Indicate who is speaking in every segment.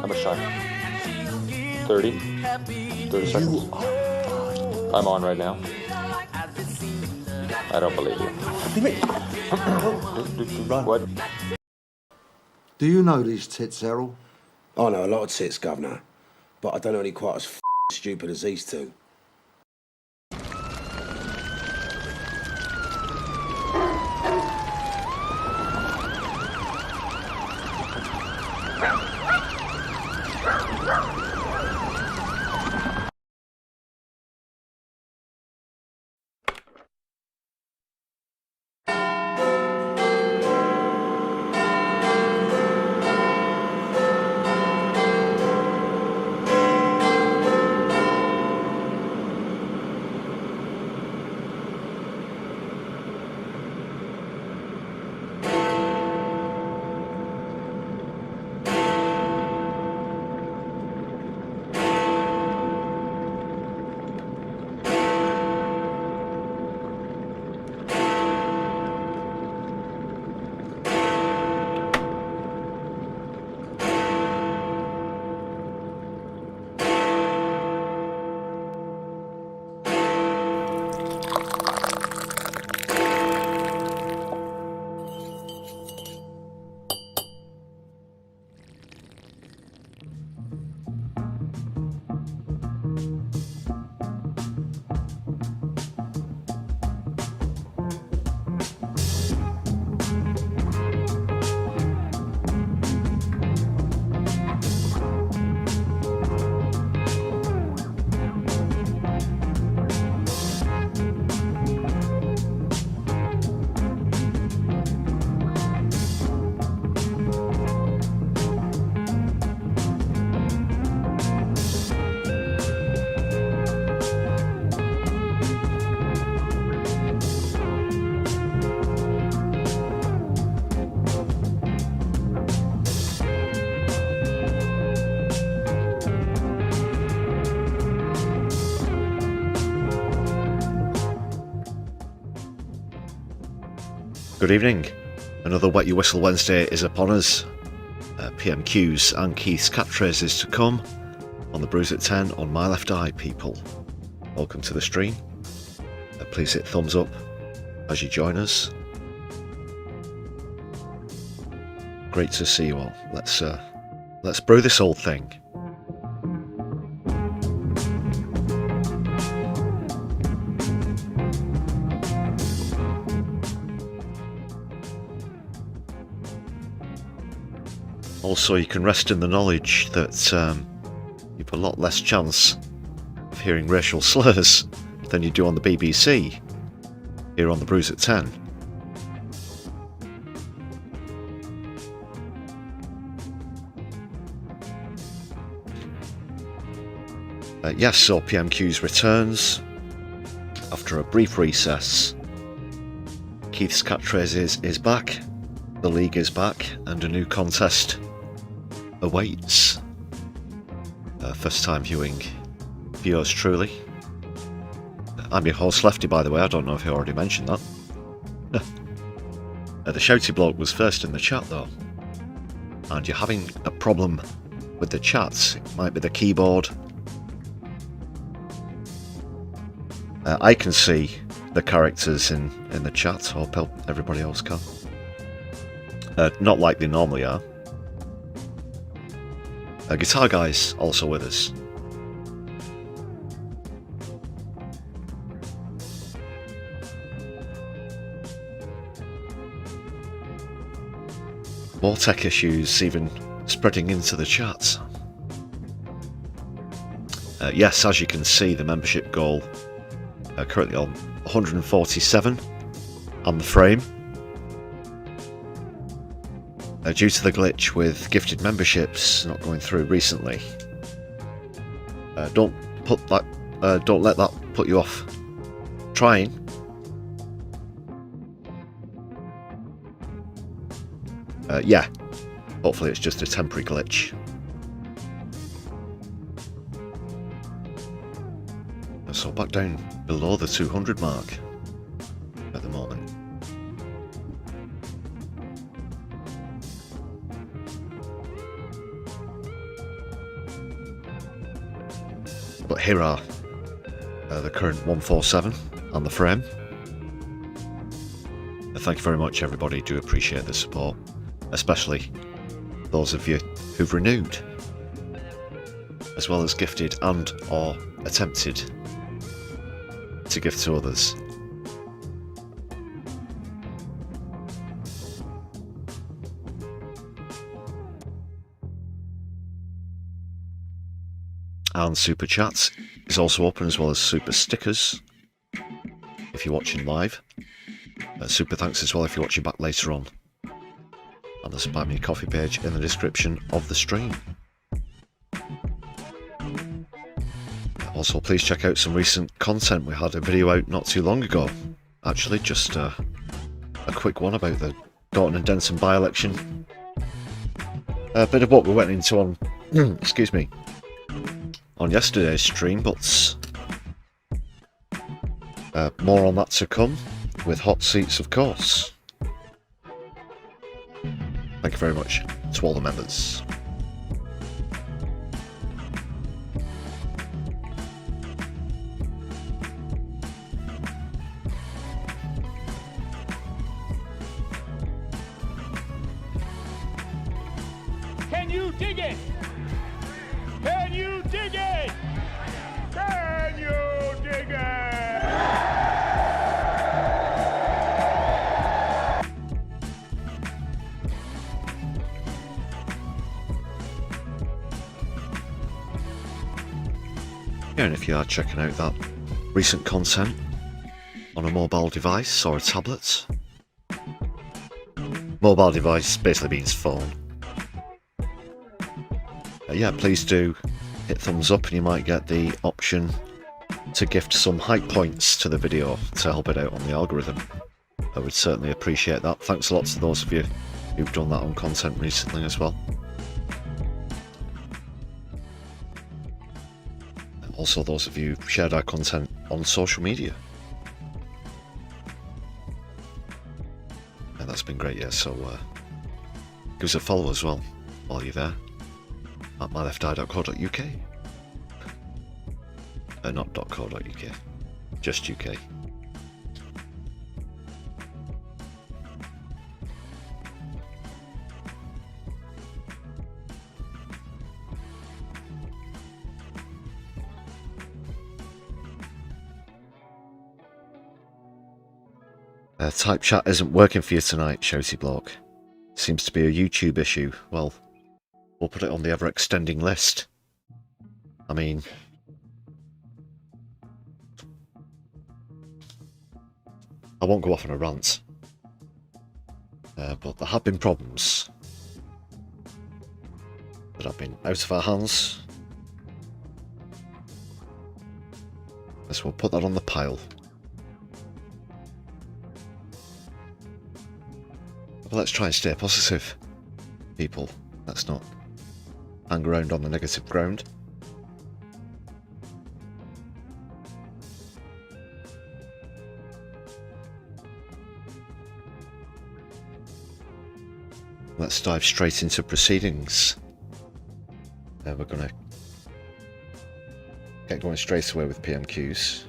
Speaker 1: How much time? 30? 30 seconds? I'm on right now. I don't believe you. What?
Speaker 2: Do you know these tits, Errol?
Speaker 3: I know a lot of tits, Governor, but I don't know any quite as stupid as these two.
Speaker 4: Good evening. Another Wet Your Whistle Wednesday is upon us. PMQs and Keith's catchphrases to come on the Brews at 10 on my left eye, people. Welcome to the stream. Please hit thumbs up as you join us. Great to see you all. Let's brew this old thing. Also, you can rest in the knowledge that you've a lot less chance of hearing racial slurs than you do on the BBC here on the Brews at 10. Yes, so PMQ's returns after a brief recess. Keith's Catchphrases is back, the league is back, and a new contest awaits. First time viewing for yours truly. I'm your host Lefty, by the way. I don't know if I already mentioned that. The shouty bloke was first in the chat though, and you're having a problem with the chats. It might be the keyboard. I can see the characters in the chat. Hope everybody else can. Not like they normally are. Guitar Guy's also with us. More tech issues even spreading into the chat. Yes, as you can see, the membership goal currently on 147 on the frame. Due to the glitch with gifted memberships not going through recently. Don't let that put you off trying. Yeah, hopefully it's just a temporary glitch. So back down below the 200 mark at the moment. But here are the current 147 on the frame. Thank you very much, everybody. Do appreciate the support, especially those of you who've renewed, as well as gifted and or attempted to gift to others. And Super Chats is also open, as well as Super Stickers if you're watching live. Super thanks as well if you're watching back later on. And there's a Buy Me a Coffee page in the description of the stream. Also, please check out some recent content. We had a video out not too long ago. Actually, just a quick one about the Gorton and Denton by-election. A bit of what we went into on, excuse me, on yesterday's stream, but more on that to come, with hot seats, of course. Thank you very much to all the members.
Speaker 5: Can you dig it? Can you dig it? Can you dig it?
Speaker 4: Yeah, and if you are checking out that recent content on a mobile device or a tablet, mobile device basically means phone. Yeah, please do hit thumbs up and you might get the option to gift some hype points to the video to help it out on the algorithm. I would certainly appreciate that. Thanks a lot to those of you who've done that on content recently as well. And also those of you who've shared our content on social media. And that's been great, yeah, so give us a follow as well while you're there. At mylefty.co.uk. Not .co.uk, just UK. Type chat isn't working for you tonight, shouty bloke. Seems to be a YouTube issue. Well, we'll put it on the ever-extending list. I mean, I won't go off on a rant, but there have been problems that have been out of our hands. So we'll put that on the pile. But let's try and stay positive, people. Let's not hang around on the negative ground. Let's dive straight into proceedings. We're going to get going straight away with PMQs.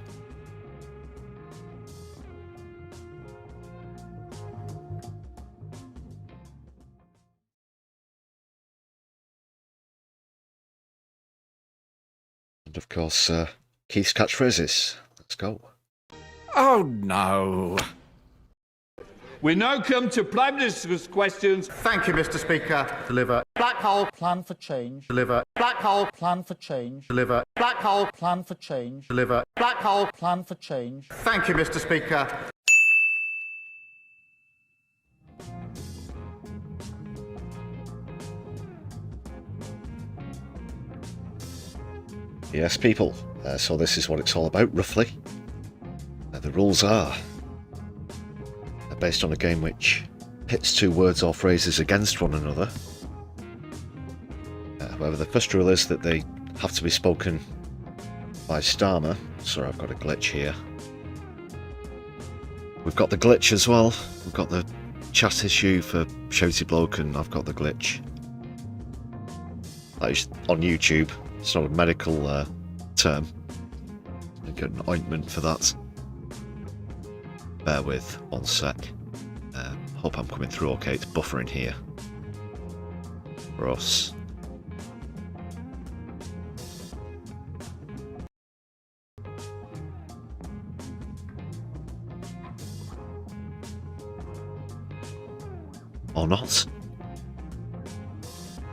Speaker 4: And of course, Keith's catchphrases. Let's go.
Speaker 5: Oh no. We now come to Prime Minister's questions.
Speaker 6: Thank you, Mr. Speaker. Deliver. Black hole. Plan for change. Deliver. Black hole. Plan for change. Deliver. Black hole. Plan for change. Deliver. Black hole. Plan for change. Thank you, Mr. Speaker.
Speaker 4: Yes, people. So this is what it's all about, roughly. The rules are based on a game which pits two words or phrases against one another. However, the first rule is that they have to be spoken by Starmer. Sorry, I've got a glitch here. We've got the glitch as well. We've got the chat issue for Shouty Bloke, and I've got the glitch. That is on YouTube. It's not a medical term. I get an ointment for that. Bear with 1 sec. Hope I'm coming through okay. It's buffering here for us. Or not.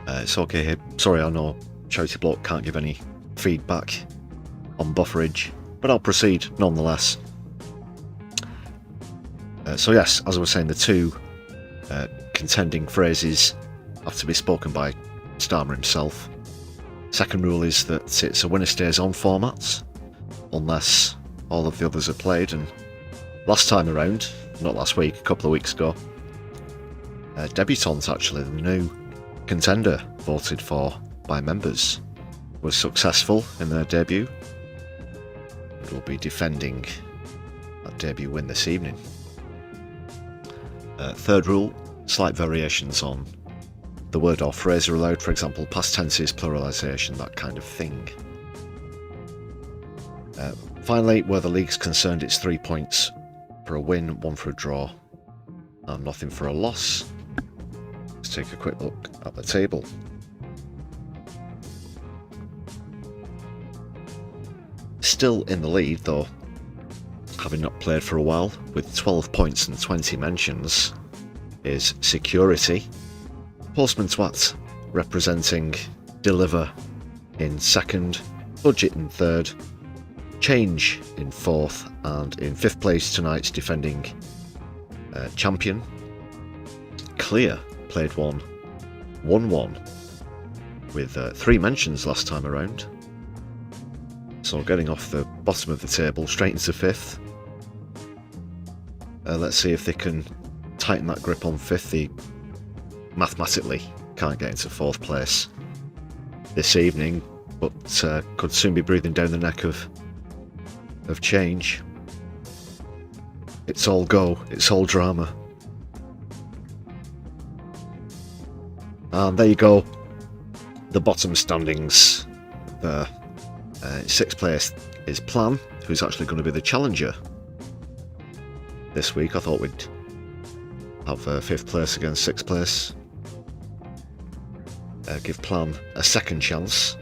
Speaker 4: It's okay here. Sorry, I know Charity Bloke can't give any feedback on bufferage, but I'll proceed nonetheless. So yes, as I was saying, the two contending phrases have to be spoken by Starmer himself. Second rule is that it's a winner stays on format, unless all of the others are played, and last time around, not last week, a couple of weeks ago, Debutant, actually, the new contender voted for by members, was successful in their debut and will be defending that debut win this evening. Third rule, slight variations on the word or phrase are allowed, for example past tenses, pluralisation, that kind of thing. Finally, where the league's concerned, it's 3 points for a win, 1 for a draw and nothing for a loss. Let's take a quick look at the table. Still in the lead though, having not played for a while, with 12 points and 20 mentions, is Security. Postman Twat representing Deliver in second, Budget in third, Change in fourth, and in fifth place tonight's defending champion, Clear, played one, won one, with 3 mentions last time around. So getting off the bottom of the table straight into fifth. Let's see if they can tighten that grip on fifth. They mathematically can't get into fourth place this evening, but could soon be breathing down the neck of Change. It's all go, it's all drama. And there you go, the bottom standings there. Sixth place is Plan, who's actually going to be the challenger this week. I thought we'd have fifth place against sixth place. Give Plan a second chance.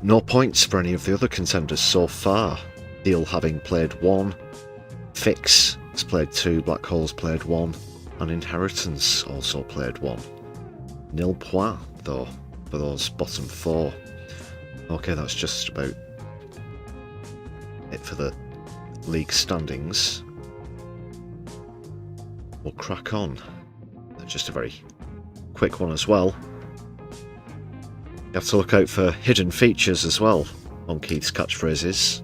Speaker 4: No points for any of the other contenders so far. Deal having played 1, Fix has played 2, Black Hole's played 1, and Inheritance also played 1. Nil point though for those bottom 4. Okay, that's just about it for the league standings. We'll crack on. Just a very quick one as well. You have to look out for hidden features as well on Keith's catchphrases.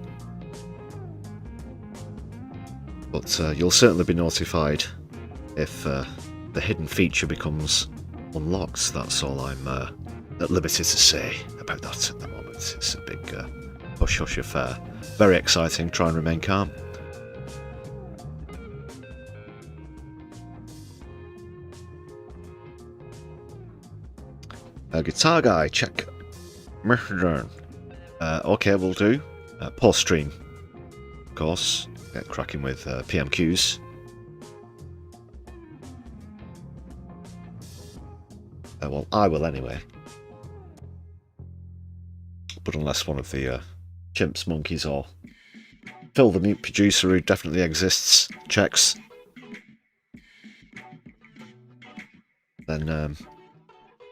Speaker 4: But you'll certainly be notified if the hidden feature becomes unlocked. That's all I'm at liberty to say about that at the moment. It's a big hush-hush affair. Very exciting. Try and remain calm. Guitar Guy, check Methadone. Okay, we'll do. Post stream, of course. Get cracking with PMQs. Well, I will anyway. But unless one of the chimps, monkeys, or Phil the mute producer, who definitely exists, checks, then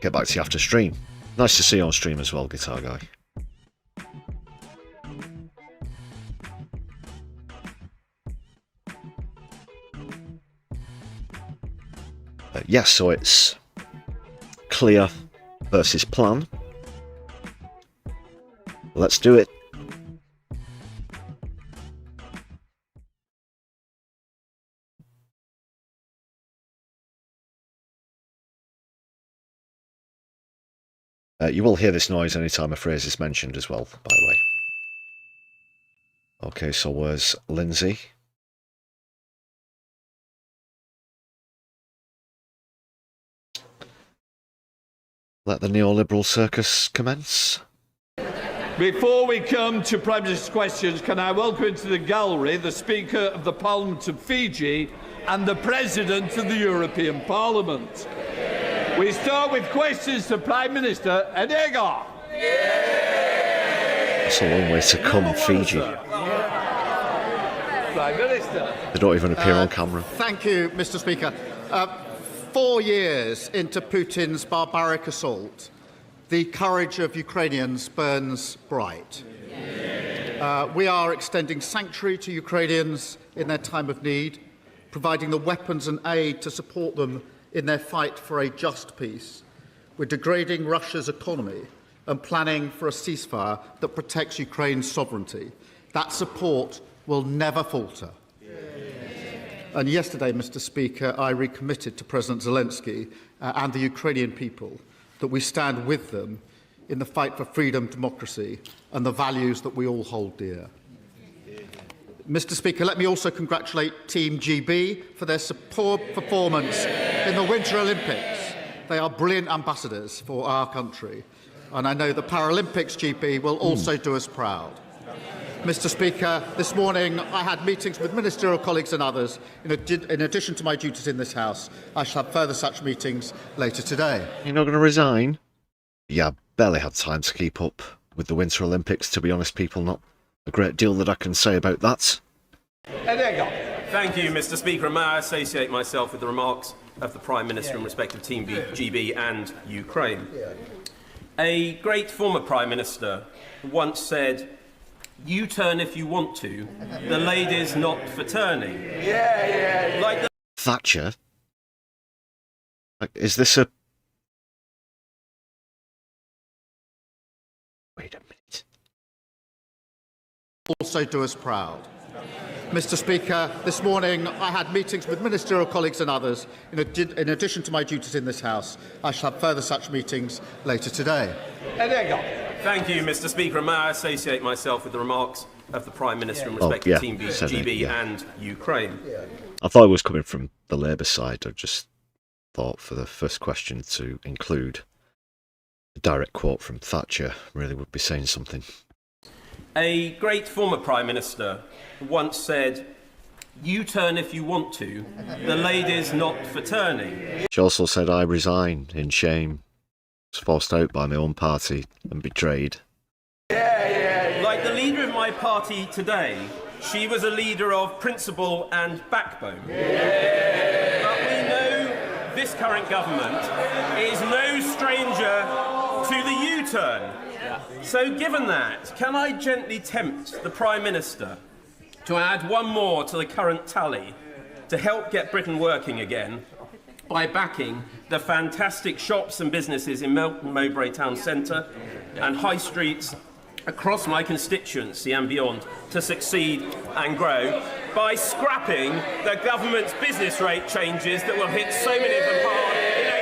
Speaker 4: get back to you after stream. Nice to see you on stream as well, Guitar Guy. Yes, so it's Clear versus Plan. Let's do it. You will hear this noise anytime a phrase is mentioned as well, by the way. Okay, so where's Lindsay? Let the neoliberal circus commence.
Speaker 7: Before we come to Prime Minister's questions, can I welcome into the gallery the Speaker of the Parliament of Fiji and the President of the European Parliament. We start with questions to Prime Minister Edega.
Speaker 4: It's a long way to come, Fiji.
Speaker 7: Prime Minister.
Speaker 4: They don't even appear on camera.
Speaker 6: Thank you, Mr. Speaker. 4 years into Putin's barbaric assault, the courage of Ukrainians burns bright. We are extending sanctuary to Ukrainians in their time of need, providing the weapons and aid to support them in their fight for a just peace. We're degrading Russia's economy and planning for a ceasefire that protects Ukraine's sovereignty. That support will never falter. And yesterday, Mr. Speaker, I recommitted to President Zelensky and the Ukrainian people that we stand with them in the fight for freedom, democracy and the values that we all hold dear. Mr. Speaker, let me also congratulate Team GB for their superb performance in the Winter Olympics. They are brilliant ambassadors for our country, and I know the Paralympics GB will also do us proud. Mr. Speaker, this morning I had meetings with ministerial colleagues and others. In addition to my duties in this House, I shall have further such meetings later today.
Speaker 4: You're not going to resign? Yeah, I barely had time to keep up with the Winter Olympics, to be honest, people. Not a great deal that I can say about that.
Speaker 8: Thank you, Mr. Speaker. And may I associate myself with the remarks of the Prime Minister in respect of Team GB and Ukraine. A great former Prime Minister once said, "You turn if you want to, the lady's not for turning." Like the
Speaker 4: Thatcher? Like, is this a... Wait a minute.
Speaker 6: Also do us proud. Mr. Speaker, this morning I had meetings with ministerial colleagues and others. In addition to my duties in this House, I shall have further such meetings later today.
Speaker 8: Thank you, Mr. Speaker. And may I associate myself with the remarks of the Prime Minister in respect of Team GB and Ukraine.
Speaker 4: I thought it was coming from the Labour side. I just thought for the first question to include a direct quote from Thatcher really would be saying something.
Speaker 8: A great former Prime Minister once said, "You turn if you want to, the lady's not for turning."
Speaker 4: She also said, "I resign in shame. Was forced out by my own party and betrayed."
Speaker 8: Like the leader of my party today, she was a leader of principle and backbone. But we know this current government is no stranger to the U-turn. So given that, can I gently tempt the Prime Minister to add one more to the current tally to help get Britain working again by backing the fantastic shops and businesses in Melton Mowbray Town Centre and high streets across my constituency and beyond to succeed and grow by scrapping the government's business rate changes that will hit so many of them hard in April?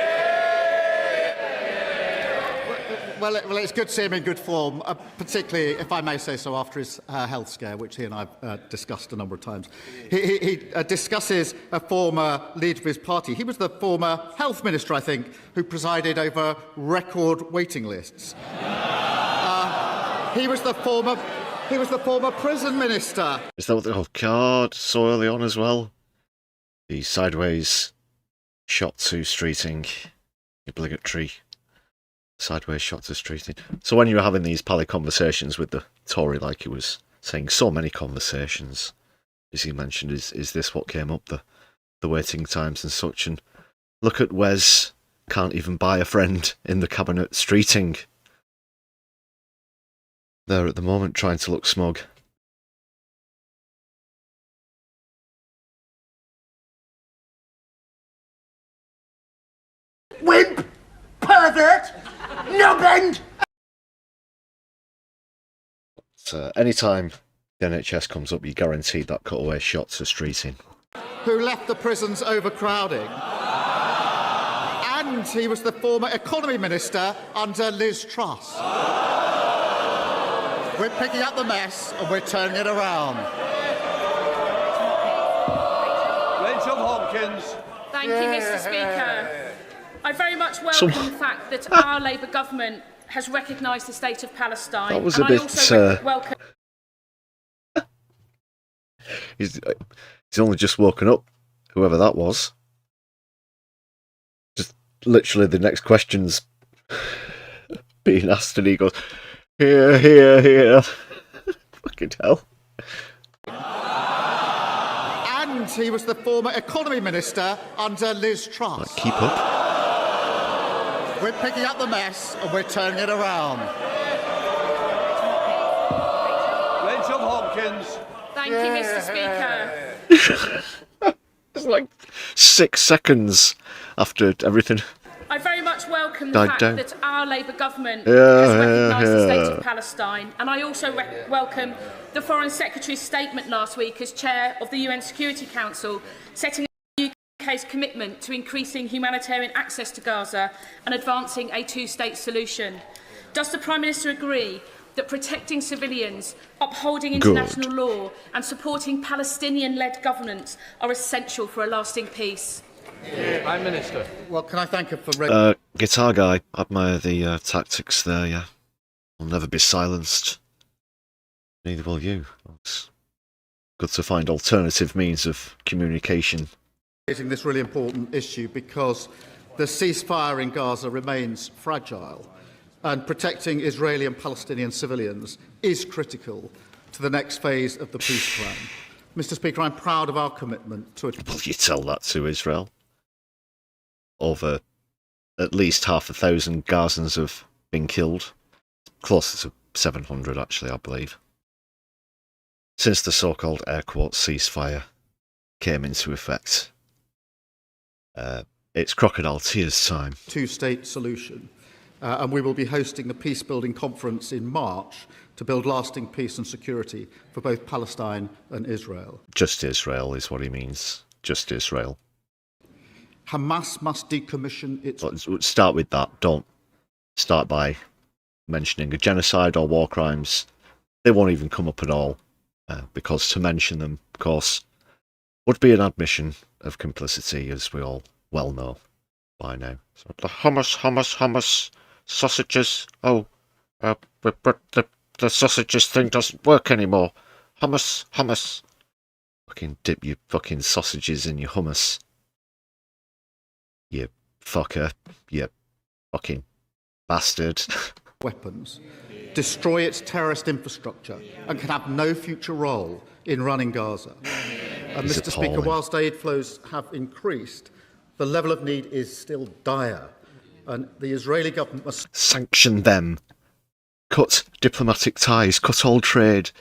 Speaker 6: Well, it's good to see him in good form, particularly, if I may say so, after his health scare, which he and I have discussed a number of times. He discusses a former leader of his party. He was the former health minister, I think, who presided over record waiting lists. He was the former prison minister.
Speaker 4: Is that what oh God, so early on as well? The sideways shot to streeting, obligatory sideways shot to streeting. So when you were having these pally conversations with the Tory, like he was saying, so many conversations, as he mentioned, is this what came up, the waiting times and such? And look at Wes, can't even buy a friend in the cabinet, streeting. There at the moment, trying to look smug.
Speaker 9: Wimp! Pervert! Nubbin!
Speaker 4: So anytime the NHS comes up, you guaranteed that cutaway shot to streeting.
Speaker 6: Who left the prisons overcrowding. And he was the former economy minister under Liz Truss. We're picking up the mess and we're turning it around.
Speaker 7: Rachel Hopkins.
Speaker 10: Thank you, Mr. Speaker. I very much welcome the fact that our Labour government has recognised the state of Palestine.
Speaker 4: That was
Speaker 10: and
Speaker 4: a bit.
Speaker 10: I also welcome.
Speaker 4: He's only just woken up, whoever that was. Just literally the next question's being asked, and he goes, here, here, here. Fucking hell.
Speaker 6: And he was the former economy minister under Liz Truss.
Speaker 4: Like, keep up.
Speaker 6: We're picking up the mess and we're turning it around.
Speaker 7: Rachel Hopkins.
Speaker 10: Thank you, Mr. Speaker.
Speaker 4: It's like 6 seconds after everything.
Speaker 10: I very much welcome the fact that our Labour government has recognised the state of Palestine, and I also welcome the Foreign Secretary's statement last week as chair of the UN Security Council, setting out the UK's commitment to increasing humanitarian access to Gaza and advancing a two-state solution. Does the Prime Minister agree that protecting civilians, upholding international law and supporting Palestinian-led governance are essential for a lasting peace?
Speaker 7: Prime Minister.
Speaker 6: Well, can I thank her for...
Speaker 4: Guitar guy, admire the tactics there, yeah. Will never be silenced. Neither will you. It's good to find alternative means of communication.
Speaker 6: This really important issue because the ceasefire in Gaza remains fragile, and protecting Israeli and Palestinian civilians is critical to the next phase of the peace plan. Mr. Speaker, I'm proud of our commitment to it.
Speaker 4: Will you tell that to Israel? Over at least 500,000 Gazans have been killed. Closer to 700, actually, I believe. Since the so-called air quote ceasefire came into effect. It's crocodile tears time.
Speaker 6: Two-state solution. And we will be hosting the peace-building conference in March to build lasting peace and security for both Palestine and Israel.
Speaker 4: Just Israel is what he means. Just Israel.
Speaker 6: Hamas must decommission its...
Speaker 4: Let's start with that. Don't start by mentioning a genocide or war crimes. They won't even come up at all, because to mention them, of course, would be an admission of complicity, as we all well know by now. So, the hummus, sausages. Oh, but the sausages thing doesn't work anymore. Hummus. Fucking dip your fucking sausages in your hummus. You fucker. You fucking bastard.
Speaker 6: Weapons, destroy its terrorist infrastructure, and can have no future role in running Gaza. And
Speaker 4: It's
Speaker 6: Mr.
Speaker 4: appalling.
Speaker 6: Speaker, whilst aid flows have increased, the level of need is still dire, and the Israeli government must
Speaker 4: Sanction them. Cut diplomatic ties. Cut all trade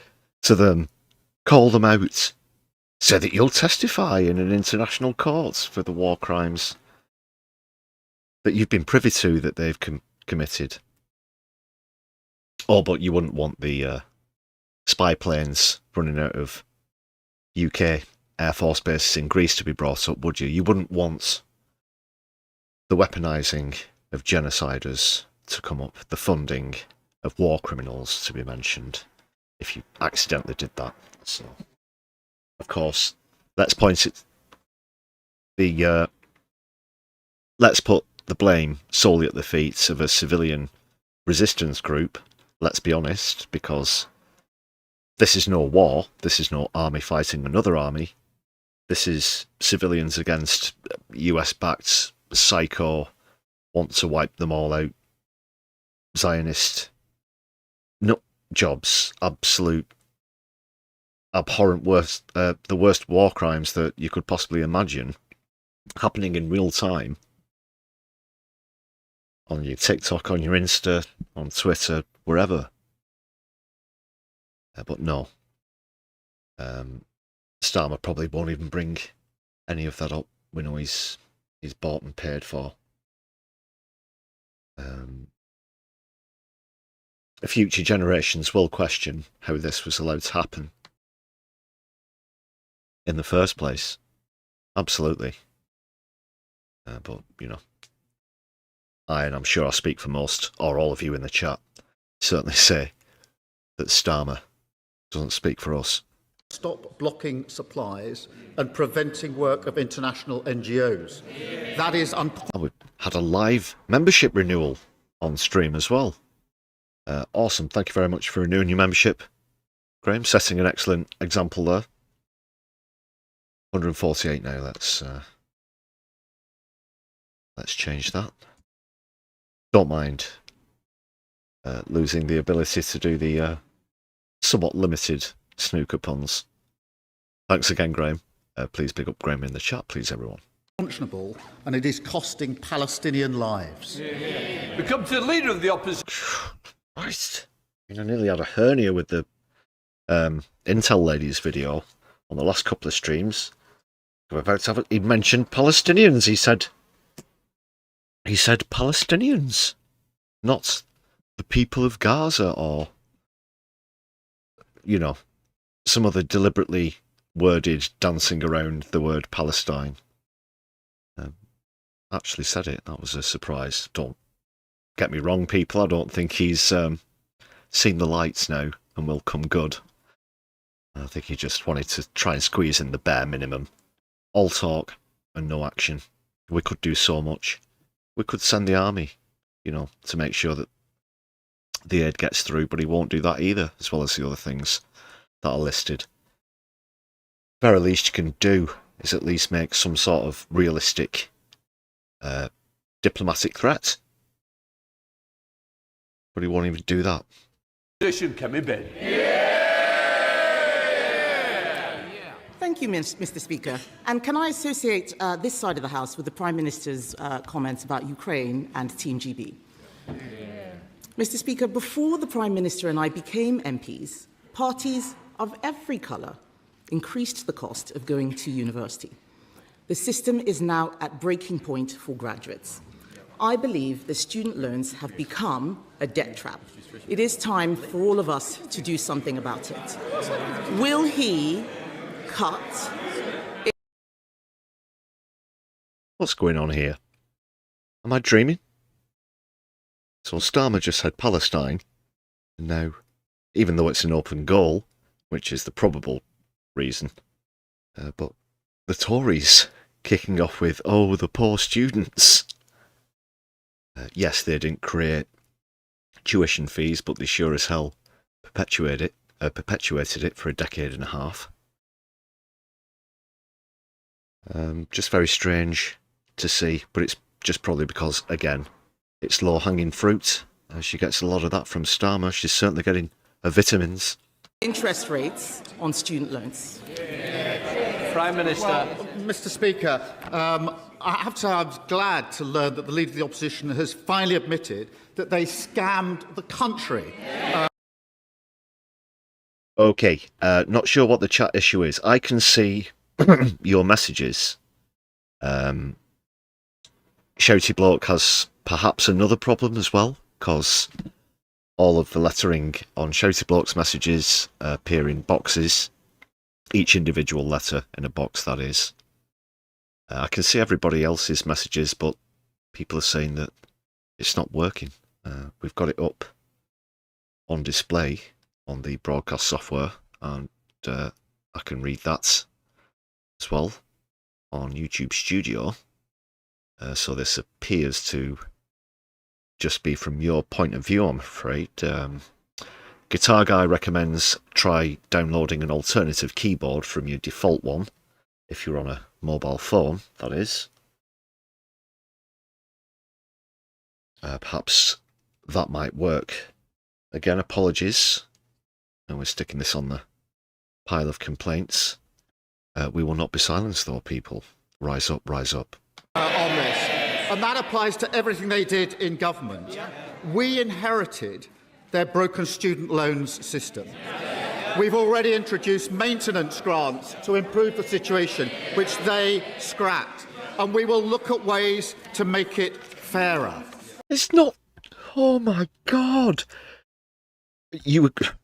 Speaker 4: to them. Call them out. Say that you'll testify in an international court for the war crimes that you've been privy to that they've committed. Oh, but you wouldn't want the spy planes running out of UK Air Force bases in Greece to be brought up, would you? You wouldn't want the weaponising of genociders to come up, the funding of war criminals to be mentioned, if you accidentally did that. So, of course, let's point it... let's put the blame solely at the feet of a civilian resistance group. Let's be honest, because this is no war. This is no army fighting another army. This is civilians against US-backed psycho, want to wipe them all out, Zionist nut jobs, absolute abhorrent worst, the worst war crimes that you could possibly imagine happening in real time on your TikTok, on your Insta, on Twitter, wherever. But no. Starmer probably won't even bring any of that up. We know he's bought and paid for. Future generations will question how this was allowed to happen in the first place. Absolutely. But, you know, and I'm sure I speak for most, or all of you in the chat, certainly say that Starmer doesn't speak for us.
Speaker 6: stop blocking supplies and preventing work of international NGOs. That is
Speaker 4: We had a live membership renewal on stream as well. Awesome. Thank you very much for renewing your membership, Graham. Setting an excellent example there. 148 now. Let's change that. Don't mind losing the ability to do the somewhat limited snooker puns. Thanks again, Graham. Please big up Graham in the chat, please, everyone.
Speaker 6: unconscionable, and it is costing Palestinian lives.
Speaker 7: We come to the leader of the opposition.
Speaker 4: Christ. I nearly had a hernia with the Intel Ladies video on the last couple of streams. I'm about to have it. He mentioned Palestinians. He said Palestinians, not the people of Gaza or, you know, some other deliberately worded dancing around the word Palestine. Actually said it. That was a surprise. Don't get me wrong, people. I don't think he's seen the lights now and will come good. I think he just wanted to try and squeeze in the bare minimum. All talk and no action. We could do so much. We could send the army, you know, to make sure that the aid gets through, but he won't do that either, as well as the other things that are listed. Very least you can do is at least make some sort of realistic diplomatic threat. But he won't even do that.
Speaker 7: Can we bid?
Speaker 11: Thank you, Mr. Speaker. And can I associate this side of the House with the Prime Minister's comments about Ukraine and Team GB? Mr. Speaker, before the Prime Minister and I became MPs, parties of every colour increased the cost of going to university. The system is now at breaking point for graduates. I believe the student loans have become a debt trap. It is time for all of us to do something about it. Will he cut?
Speaker 4: What's going on here? Am I dreaming? So Starmer just had Palestine, and now, even though it's an open goal, which is the probable reason, but the Tories kicking off with, oh, the poor students. Yes, they didn't create tuition fees, but they sure as hell perpetuated it for a decade and a half. Just very strange to see, but it's just probably because, again, it's low-hanging fruit. She gets a lot of that from Starmer. She's certainly getting her vitamins.
Speaker 11: Interest rates on student loans.
Speaker 7: Prime Minister.
Speaker 6: Well, Mr. Speaker, I have to say I'm glad to learn that the Leader of the Opposition has finally admitted that they scammed the country.
Speaker 4: Okay, not sure what the chat issue is. I can see your messages. Shouty Bloke has perhaps another problem as well, because all of the lettering on Shouty Bloke's messages appear in boxes. Each individual letter in a box, that is. I can see everybody else's messages, but people are saying that it's not working. We've got it up on display on the broadcast software, and I can read that as well on YouTube Studio. So this appears to just be from your point of view, I'm afraid. Guitar Guy recommends try downloading an alternative keyboard from your default one, if you're on a mobile phone, that is. Perhaps that might work. Again, apologies. And we're sticking this on the pile of complaints. We will not be silenced, though, people. Rise up, rise up.
Speaker 6: On this. And that applies to everything they did in government. We inherited their broken student loans system. We've already introduced maintenance grants to improve the situation, which they scrapped. And we will look at ways to make it fairer.
Speaker 4: It's not... Oh, my God.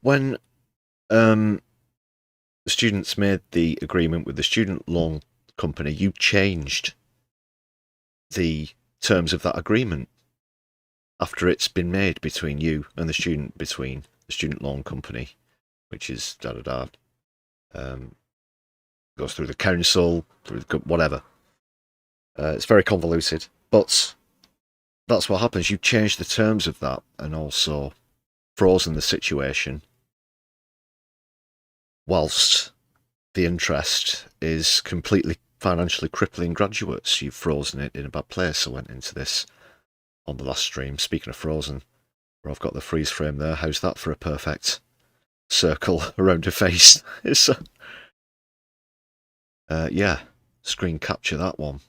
Speaker 4: When the students made the agreement with the student loan company, you changed the terms of that agreement after it's been made between you and the student, between the student loan company, which is Goes through the council, through the, whatever. It's very convoluted, but that's what happens. You change the terms of that and also frozen the situation whilst the interest is completely financially crippling graduates. You've frozen it in a bad place. I went into this on the last stream, speaking of frozen, where I've got the freeze frame there. How's that for a perfect circle around her face? It's yeah, screen capture that one.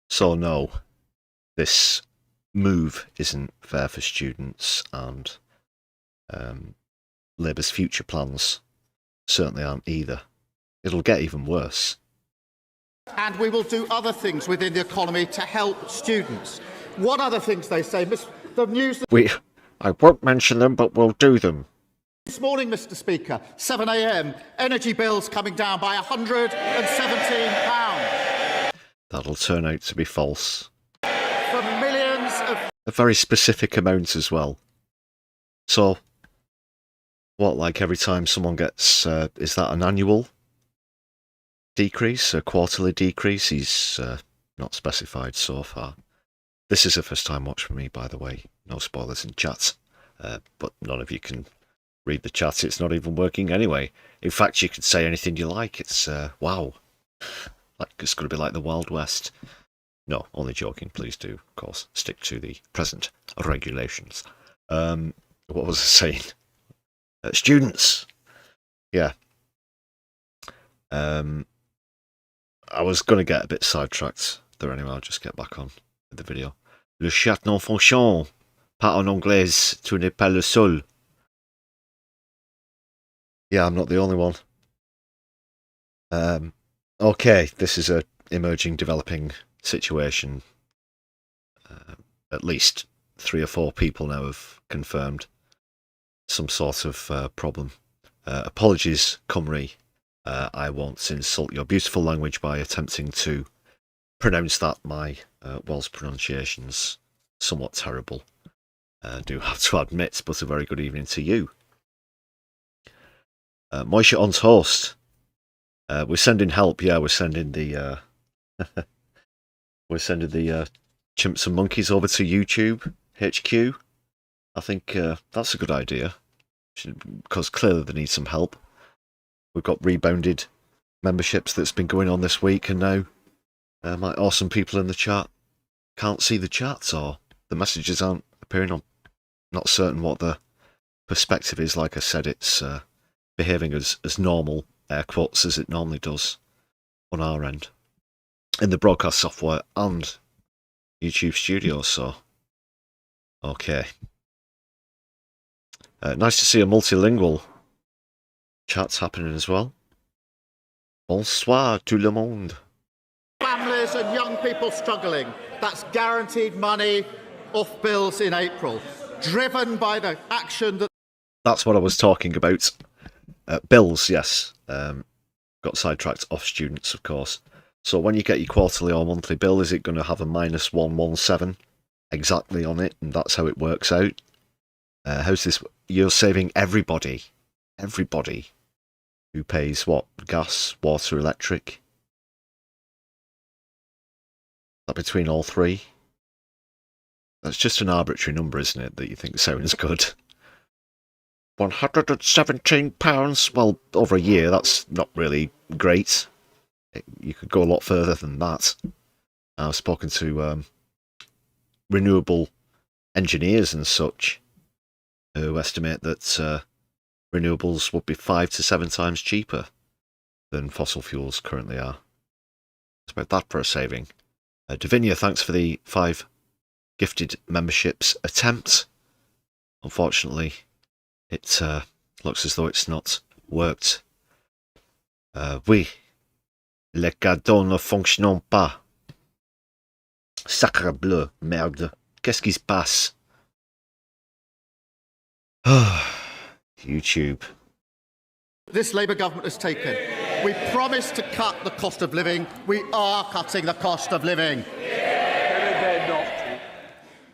Speaker 4: So no, this move isn't fair for students, and Labour's future plans certainly aren't either. It'll get even worse.
Speaker 6: And we will do other things within the economy to help students. What other things they say? The news...
Speaker 4: I won't mention them, but we'll do them.
Speaker 6: This morning, Mr. Speaker, 7 a.m, energy bills coming down by £117.
Speaker 4: That'll turn out to be false.
Speaker 6: For millions of...
Speaker 4: A very specific amount as well. So, what, like every time someone gets, is that an annual decrease, a quarterly decrease? He's not specified so far. This is a first time watch for me, by the way. No spoilers in chat. But none of you can read the chat. It's not even working anyway. In fact, you could say anything you like. It's, wow. Like, it's going to be like the Wild West. No, only joking. Please do, of course, stick to the present regulations. What was I saying? Students. Yeah. I was going to get a bit sidetracked there anyway. I'll just get back on with the video. Le chat non fonctionne. Pas en anglais. Tu n'es pas le seul. Yeah, I'm not the only one. Okay, this is a emerging, developing situation. At least 3 or 4 people now have confirmed some sort of problem. Apologies, Cymru. I won't insult your beautiful language by attempting to pronounce that. My Welsh pronunciation's somewhat terrible. I do have to admit, but a very good evening to you. Moisha on toast. We're sending help. Yeah, we're sending the chimps and monkeys over to YouTube HQ. I think that's a good idea, because clearly they need some help. We've got rebounded memberships that's been going on this week, and now my awesome people in the chat can't see the chats, or the messages aren't appearing. I'm not certain what the perspective is. Like I said, it's behaving as normal, air quotes, as it normally does on our end in the broadcast software and YouTube Studio. So, okay. Nice to see a multilingual chat's happening as well. Bonsoir tout le monde.
Speaker 6: Families and young people struggling. That's guaranteed money off bills in April, driven by the action that...
Speaker 4: That's what I was talking about. Bills, yes. Got sidetracked off students, of course. So when you get your quarterly or monthly bill, is it going to have a minus 117 exactly on it? And that's how it works out. How's this? You're saving everybody who pays what? Gas, water, electric? That between all 3? That's just an arbitrary number, isn't it, that you think sounds good? £117. Well, over a year, that's not really great. You could go a lot further than that. I've spoken to renewable engineers and such who estimate that renewables would be 5 to 7 times cheaper than fossil fuels currently are. It's about that for a saving. Davinia, thanks for the 5 gifted memberships attempt. Unfortunately, it looks as though it's not worked. Oui, les cadeaux ne fonctionnent pas. Sacre bleu, merde. Qu'est-ce qui se passe? YouTube.
Speaker 6: This Labour government has taken. We promised to cut the cost of living. We are cutting the cost of living.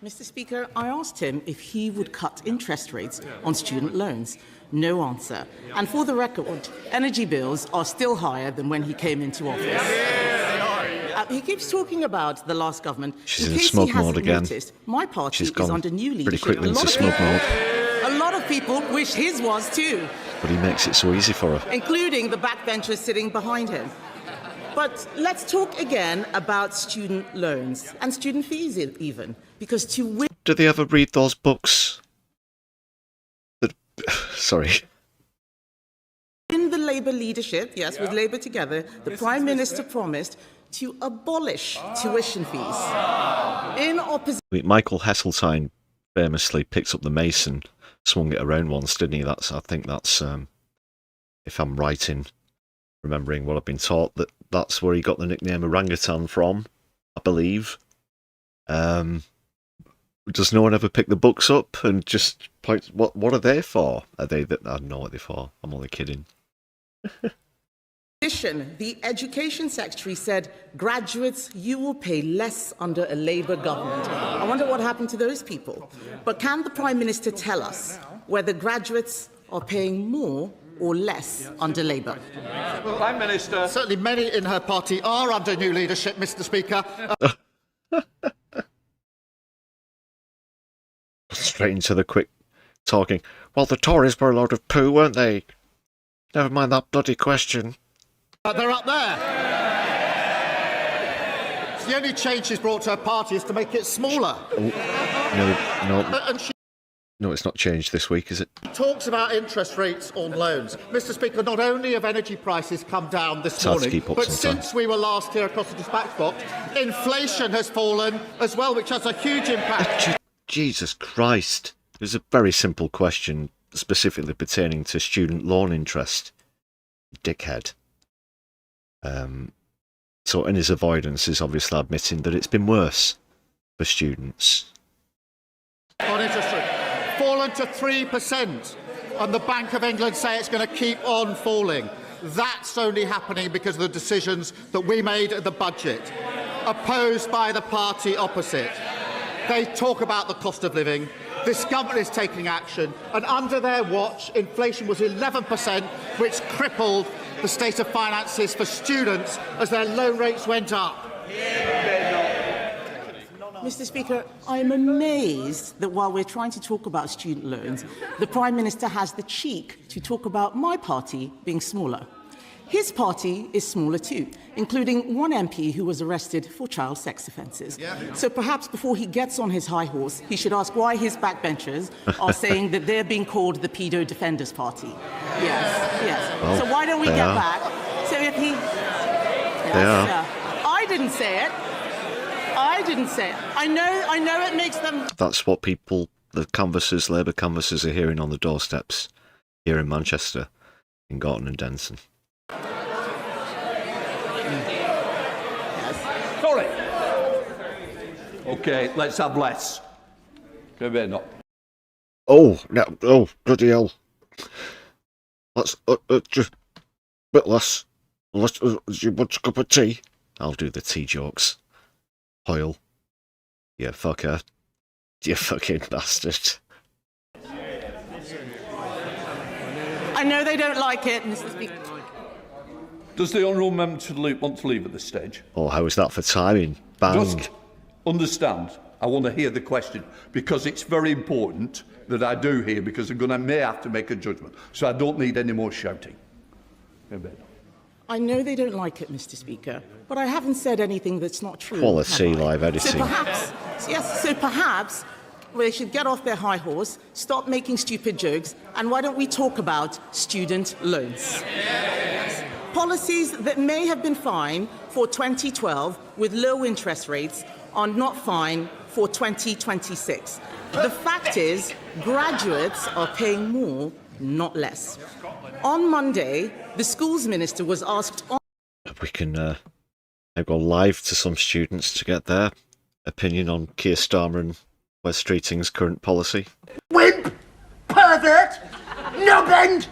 Speaker 11: Mr. Speaker, I asked him if he would cut interest rates on student loans. No answer. And for the record, energy bills are still higher than when he came into office. He keeps talking about the last government.
Speaker 4: She's in smug mode again.
Speaker 11: Noticed, my party
Speaker 4: She's gone
Speaker 11: is under new leadership.
Speaker 4: pretty quickly into smug mode.
Speaker 11: A lot of people wish his was too.
Speaker 4: But he makes it so easy for her.
Speaker 11: Including the backbenchers sitting behind him. But let's talk again about student loans and student fees even. Because to win...
Speaker 4: Do they ever read those books? Sorry.
Speaker 11: In the Labour leadership, yes, with Labour together, the Prime Minister promised to abolish tuition fees. In opposition...
Speaker 4: Michael Heseltine famously picked up the mason, swung it around once, didn't he? I think that's, if I'm right in remembering what I've been taught, that's where he got the nickname orangutan from, I believe. Does no one ever pick the books up and just point, what are they for? I don't know what they're for. I'm only kidding.
Speaker 11: The Education Secretary said, graduates, you will pay less under a Labour government. I wonder what happened to those people. But can the Prime Minister tell us whether graduates are paying more or less under Labour?
Speaker 6: Prime Minister. Certainly many in her party are under new leadership, Mr. Speaker.
Speaker 4: Straight into the quick talking. Well, the Tories were a load of poo, weren't they? Never mind that bloody question.
Speaker 6: They're up there. The only change she's brought to her party is to make it smaller.
Speaker 4: Oh, no, it's not changed this week, is it?
Speaker 6: She talks about interest rates on loans. Mr. Speaker, not only have energy prices come down this morning, but since we were last here across the dispatch box, inflation has fallen as well, which has a huge impact.
Speaker 4: Jesus Christ. It was a very simple question, specifically pertaining to student loan interest. Dickhead. So in his avoidance is obviously admitting that it's been worse for students.
Speaker 6: On interest rate, fallen to 3%, and the Bank of England say it's going to keep on falling. That's only happening because of the decisions that we made at the budget, opposed by the party opposite. They talk about the cost of living. This government is taking action, and under their watch, inflation was 11%, which crippled the state of finances for students as their loan rates went up.
Speaker 11: Mr. Speaker, I am amazed that while we're trying to talk about student loans, the Prime Minister has the cheek to talk about my party being smaller. His party is smaller too, including one MP who was arrested for child sex offences. So perhaps before he gets on his high horse, he should ask why his backbenchers are saying that they're being called the Pedo Defenders Party. Yes. Well, so why don't we get back? So if he... I didn't say it. I know it makes them...
Speaker 4: That's what people, the canvassers, Labour canvassers, are hearing on the doorsteps here in Manchester, in Gorton and Denson.
Speaker 7: Sorry. Okay, let's have less. Give it up.
Speaker 4: Oh, no, oh, bloody hell. Let's just a bit less. Unless you want a cup of tea. I'll do the tea jokes. Hoyle. You fucker. You fucking bastard.
Speaker 11: I know they don't like it, Mr. Speaker.
Speaker 7: Does the honourable member want to leave at this stage?
Speaker 4: Oh, how is that for timing? Bang.
Speaker 7: Just understand, I want to hear the question, because it's very important that I do hear, because I'm may have to make a judgment. So I don't need any more shouting.
Speaker 11: I know they don't like it, Mr. Speaker, but I haven't said anything that's not true.
Speaker 4: Quality live editing.
Speaker 11: So perhaps they should get off their high horse, stop making stupid jokes, and why don't we talk about student loans? Policies that may have been fine for 2012 with low interest rates are not fine for 2026. The fact is, graduates are paying more, not less. On Monday, the schools minister was asked...
Speaker 4: We can now go live to some students to get their opinion on Keir Starmer and Wes Streeting's current policy.
Speaker 9: Wimp! Pervert! Nubbend!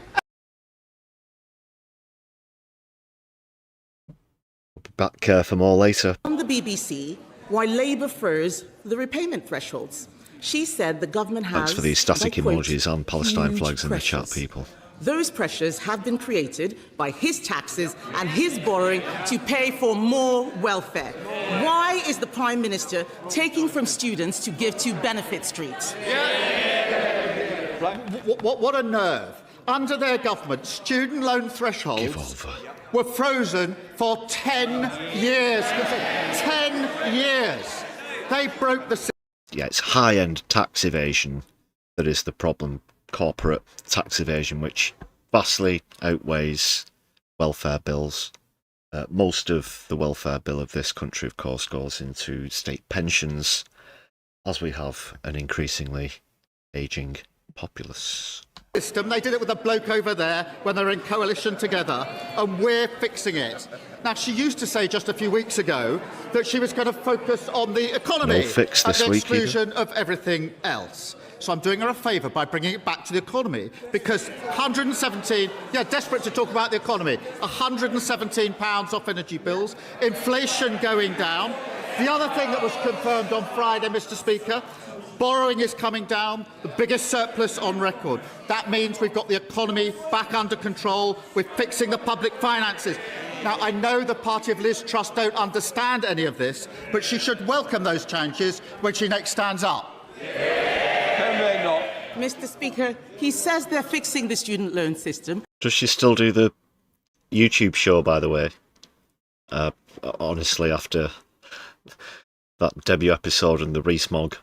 Speaker 4: We'll be back for more later.
Speaker 11: On the BBC, why Labour froze the repayment thresholds. She said the government has...
Speaker 4: Thanks for these static
Speaker 11: and I quote,
Speaker 4: emojis and Palestine
Speaker 11: "huge
Speaker 4: flags in the chat,
Speaker 11: pressures."
Speaker 4: people.
Speaker 11: Those pressures have been created by his taxes and his borrowing to pay for more welfare. Why is the Prime Minister taking from students to give to Benefit Street?
Speaker 6: What a nerve. Under their government, student loan thresholds were frozen for 10 years. 10 years. They broke the...
Speaker 4: Yeah, it's high-end tax evasion that is the problem. Corporate tax evasion, which vastly outweighs welfare bills. Most of the welfare bill of this country, of course, goes into state pensions, as we have an increasingly ageing populace.
Speaker 6: System. They did it with a bloke over there when they were in coalition together, and we're fixing it. Now, she used to say just a few weeks ago that she was going to focus on the economy
Speaker 4: No fix
Speaker 6: at
Speaker 4: this
Speaker 6: the
Speaker 4: week,
Speaker 6: exclusion of everything else. So I'm doing her a favour by bringing it back to the economy, because 117, desperate to talk about the economy, £117 off energy bills, inflation going down. The other thing that was confirmed on Friday, Mr. Speaker, borrowing is coming down, the biggest surplus on record. That means we've got the economy back under control, we're fixing the public finances. Now, I know the party of Liz Truss don't understand any of this, but she should welcome those changes when she next stands up.
Speaker 11: Mr. Speaker, he says they're fixing the student loan system.
Speaker 4: Does she still do the YouTube show, by the way? Honestly, after that debut episode and the Rees-Mogg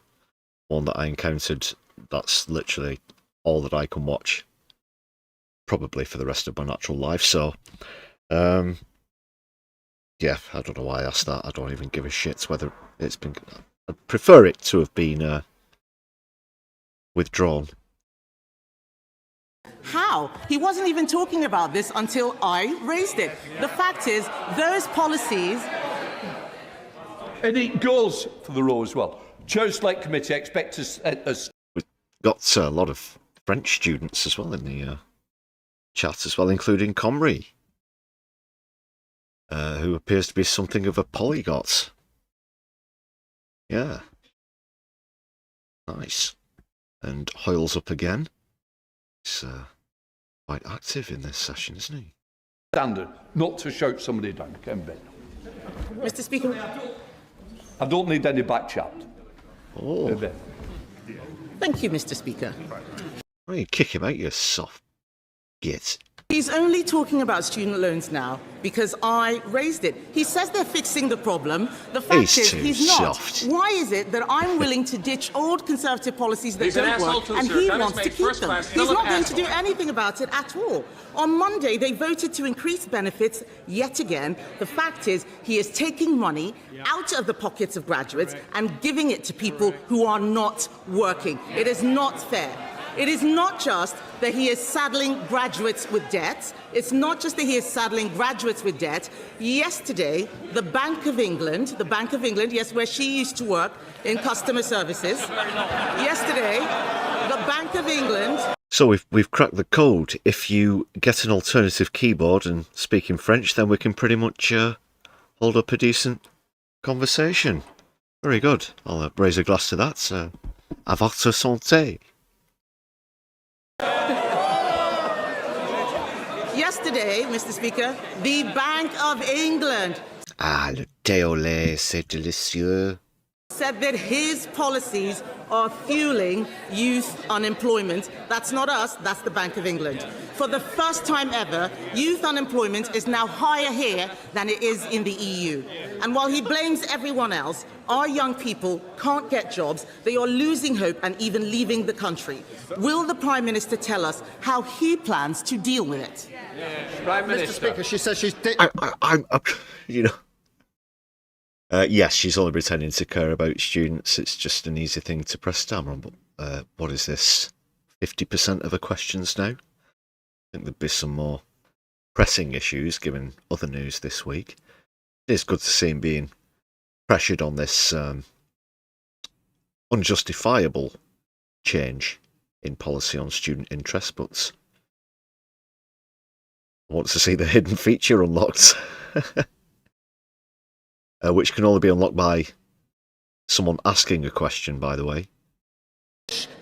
Speaker 4: one that I encountered, that's literally all that I can watch, probably for the rest of my natural life. So, yeah, I don't know why I asked that. I don't even give a shit whether it's been... I'd prefer it to have been withdrawn.
Speaker 11: How? He wasn't even talking about this until I raised it. The fact is, those policies...
Speaker 7: And it goes for the row as well. Chair Select Committee expect us...
Speaker 4: We've got a lot of French students as well in the chat as well, including Comrie, who appears to be something of a polyglot. Yeah. Nice. And Hoyle's up again. He's quite active in this session, isn't he?
Speaker 7: Standard, not to shout somebody down, Ken Ben.
Speaker 11: Mr. Speaker...
Speaker 7: I don't need any back chat.
Speaker 4: Oh.
Speaker 11: Thank you, Mr. Speaker.
Speaker 4: Why don't you kick him out, you soft git?
Speaker 11: He's only talking about student loans now because I raised it. He says they're fixing the problem. The fact is, he's not.
Speaker 4: Soft.
Speaker 11: Why is it that I'm willing to ditch old Conservative policies that don't work and he wants to keep them? He's not going to do anything about it at all. On Monday, they voted to increase benefits yet again. The fact is, he is taking money out of the pockets of graduates and giving it to people who are not working. It is not fair. It is not just that he is saddling graduates with debt. It's not just that he is saddling graduates with debt. Yesterday, the Bank of England, yes, where she used to work in customer services. Yesterday, the Bank of England...
Speaker 4: So we've cracked the code. If you get an alternative keyboard and speak in French, then we can pretty much hold up a decent conversation. Very good. I'll raise a glass to that. À votre santé.
Speaker 11: Yesterday, Mr. Speaker, the Bank of England...
Speaker 4: Ah, le thé au lait, c'est délicieux.
Speaker 11: ...said that his policies are fueling youth unemployment. That's not us, that's the Bank of England. For the first time ever, youth unemployment is now higher here than it is in the EU. And while he blames everyone else, our young people can't get jobs, they are losing hope and even leaving the country. Will the Prime Minister tell us how he plans to deal with it?
Speaker 6: Prime Minister. Mr. Speaker, she says she's...
Speaker 4: you know... yes, she's only pretending to care about students. It's just an easy thing to press Starmer on. But what is this? 50% of the questions now? I think there'd be some more pressing issues given other news this week. It is good to see him being pressured on this unjustifiable change in policy on student interest, but I want to see the hidden feature unlocked. Which can only be unlocked by someone asking a question, by the way.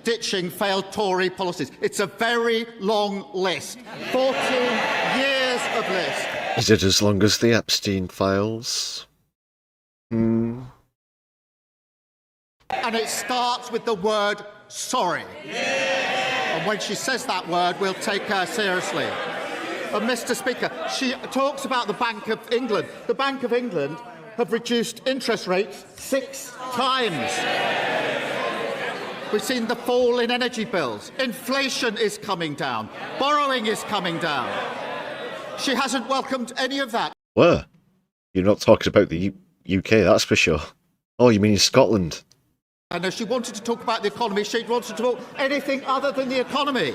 Speaker 6: Ditching failed Tory policies. It's a very long list. 14 years of list.
Speaker 4: Is it as long as the Epstein files?
Speaker 6: And it starts with the word sorry. And when she says that word, we'll take her seriously. And Mr. Speaker, she talks about the Bank of England. The Bank of England have reduced interest rates 6 times. We've seen the fall in energy bills. Inflation is coming down. Borrowing is coming down. She hasn't welcomed any of that.
Speaker 4: Where? You're not talking about the UK, that's for sure. Oh, you mean in Scotland?
Speaker 6: And if she wanted to talk about the economy, she wanted to talk anything other than the economy.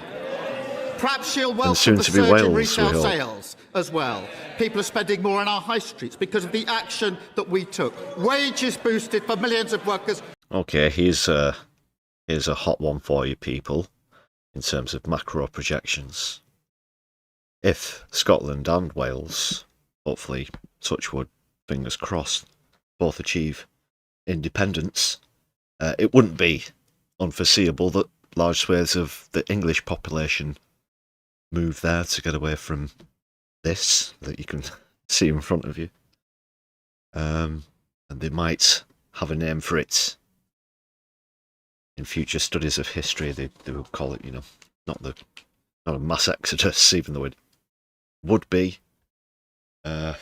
Speaker 6: Perhaps she'll welcome the surge in retail sales as well. People are spending more on our high streets because of the action that we took. Wages boosted for millions of workers.
Speaker 4: Okay, here's a hot one for you people in terms of macro projections. If Scotland and Wales, hopefully, touch wood, fingers crossed, both achieve independence, it wouldn't be unforeseeable that large swathes of the English population move there to get away from this that you can see in front of you. And they might have a name for it. In future studies of history, they will call it, not a mass exodus, even though it would be. I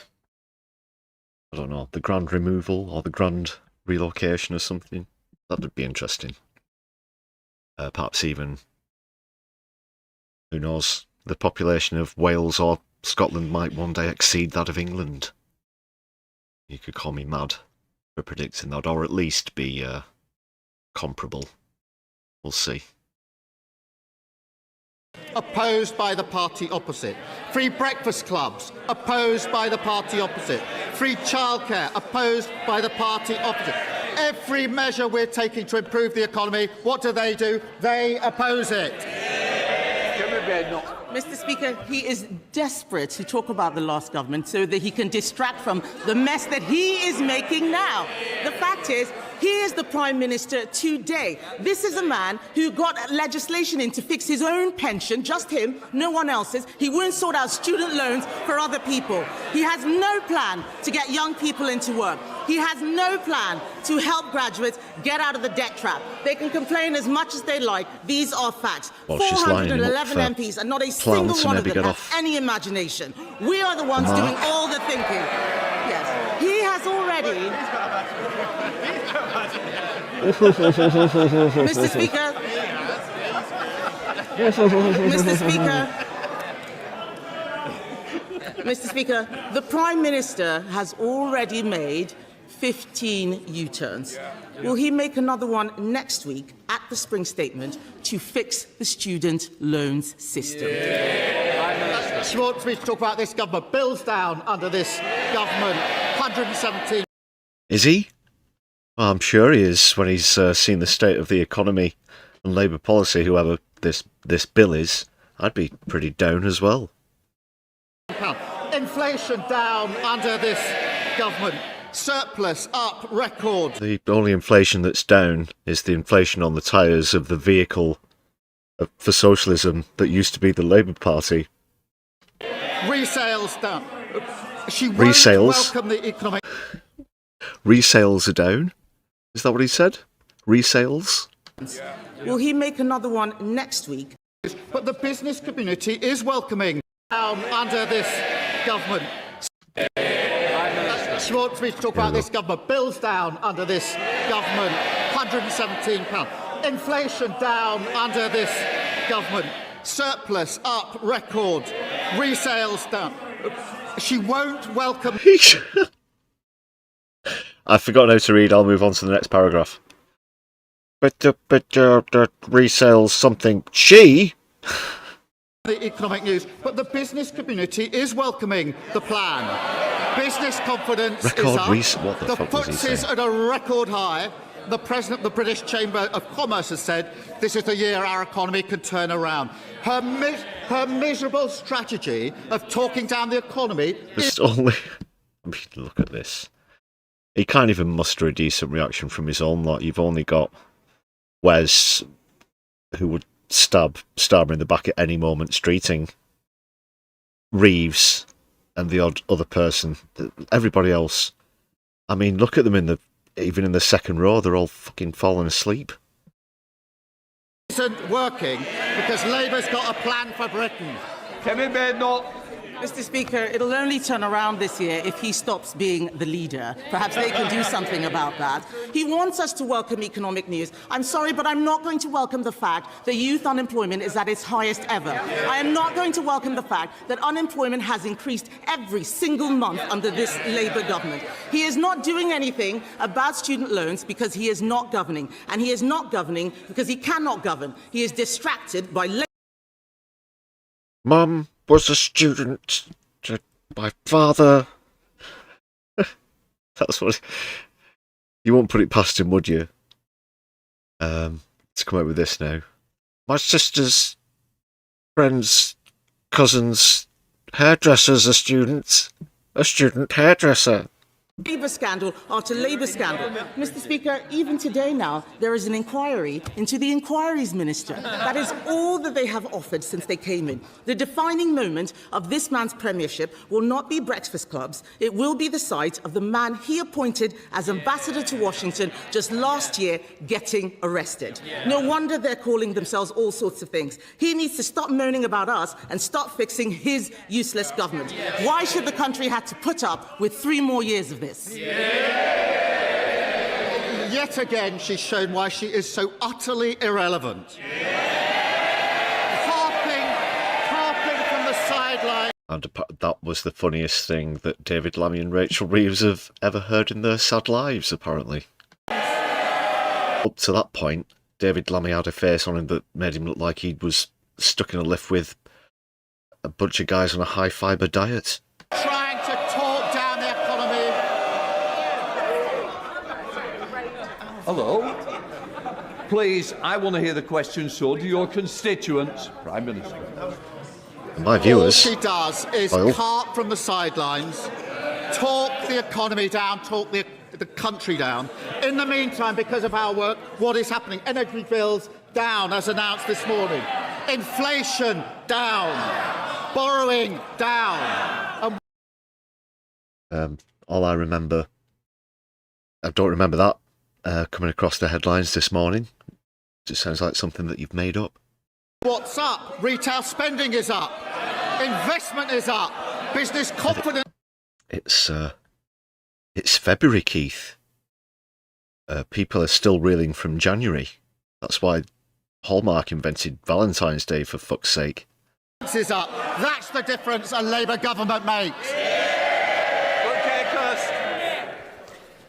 Speaker 4: don't know, the grand removal or the grand relocation or something. That would be interesting. Perhaps even, who knows, the population of Wales or Scotland might one day exceed that of England. You could call me mad for predicting that, or at least be comparable. We'll see.
Speaker 6: Opposed by the party opposite. Free breakfast clubs, opposed by the party opposite. Free childcare, opposed by the party opposite. Every measure we're taking to improve the economy, what do? They oppose it.
Speaker 11: Mr. Speaker, he is desperate to talk about the last government so that he can distract from the mess that he is making now. The fact is, he is the Prime Minister today. This is a man who got legislation in to fix his own pension, just him, no one else's. He won't sort out student loans for other people. He has no plan to get young people into work. He has no plan to help graduates get out of the debt trap. They can complain as much as they like. These are facts.
Speaker 4: Well,
Speaker 11: 411 MPs and not a single one of them has any imagination. We are the ones doing all the thinking. Yes, he has already... Mr. Speaker. Mr. Speaker, the Prime Minister has already made 15 U-turns. Will he make another one next week at the Spring Statement to fix the student loans system?
Speaker 6: She wants me to talk about this government. Bills down under this government. 117.
Speaker 4: Is he? Well, I'm sure he is when he's seen the state of the economy and Labour policy, whoever this bill is. I'd be pretty down as well.
Speaker 6: Inflation down under this government. Surplus up, record.
Speaker 4: The only inflation that's down is the inflation on the tyres of the vehicle for socialism that used to be the Labour Party.
Speaker 6: Resales down. She won't welcome the economic...
Speaker 4: Resales are down? Is that what he said? Resales?
Speaker 11: Will he make another one next week?
Speaker 6: But the business community is welcoming down under this government. She wants me to talk about this government. Bills down under this government. £117. Inflation down under this government. Surplus up, record. Resales down. She won't welcome...
Speaker 4: I've forgotten how to read. I'll move on to the next paragraph. But resales something. She...
Speaker 6: The economic news, but the business community is welcoming the plan. Business confidence is up.
Speaker 4: What the fuck was he saying?
Speaker 6: FTSE's at a record high. The President of the British Chamber of Commerce has said this is the year our economy can turn around. Her miserable strategy of talking down the economy...
Speaker 4: Just only... I mean, look at this. He can't even muster a decent reaction from his own lot. You've only got Wes, who would stab Starmer in the back at any moment, streeting Reeves and the odd other person. Everybody else, I mean, look at them even in the second row, they're all fucking falling asleep.
Speaker 6: Isn't working because Labour's got a plan for Britain.
Speaker 11: Mr. Speaker, it'll only turn around this year if he stops being the leader. Perhaps they can do something about that. He wants us to welcome economic news. I'm sorry, but I'm not going to welcome the fact that youth unemployment is at its highest ever. I am not going to welcome the fact that unemployment has increased every single month under this Labour government. He is not doing anything about student loans because he is not governing. And he is not governing because he cannot govern. He is distracted by...
Speaker 4: Mum was a student. My father. That's what. You won't put it past him, would you? Let's come out with this now. My sister's friend's cousin's hairdresser's a student hairdresser.
Speaker 11: Labour scandal after Labour scandal. Mr. Speaker, even today now, there is an inquiry into the Inquiries Minister. That is all that they have offered since they came in. The defining moment of this man's premiership will not be breakfast clubs. It will be the sight of the man he appointed as ambassador to Washington just last year getting arrested. No wonder they're calling themselves all sorts of things. He needs to stop moaning about us and start fixing his useless government. Why should the country have to put up with 3 more years of this?
Speaker 6: Yet again, she's shown why she is so utterly irrelevant. Harping from the sideline.
Speaker 4: And that was the funniest thing that David Lammy and Rachel Reeves have ever heard in their sad lives, apparently. Up to that point, David Lammy had a face on him that made him look like he was stuck in a lift with a bunch of guys on a high-fibre diet.
Speaker 6: Trying to talk down the economy.
Speaker 7: Hello? Please, I want to hear the question, so do your constituents. Prime Minister.
Speaker 4: My viewers.
Speaker 6: All she does is carp from the sidelines, talk the economy down, talk the country down. In the meantime, because of our work, what is happening? Energy bills down, as announced this morning. Inflation down. Borrowing down.
Speaker 4: All I remember, I don't remember that coming across the headlines this morning. It just sounds like something that you've made up.
Speaker 6: What's up? Retail spending is up. Investment is up. Business confidence.
Speaker 4: It's February, Keith. People are still reeling from January. That's why Hallmark invented Valentine's Day, for fuck's sake.
Speaker 6: Is up. That's the difference a Labour government makes.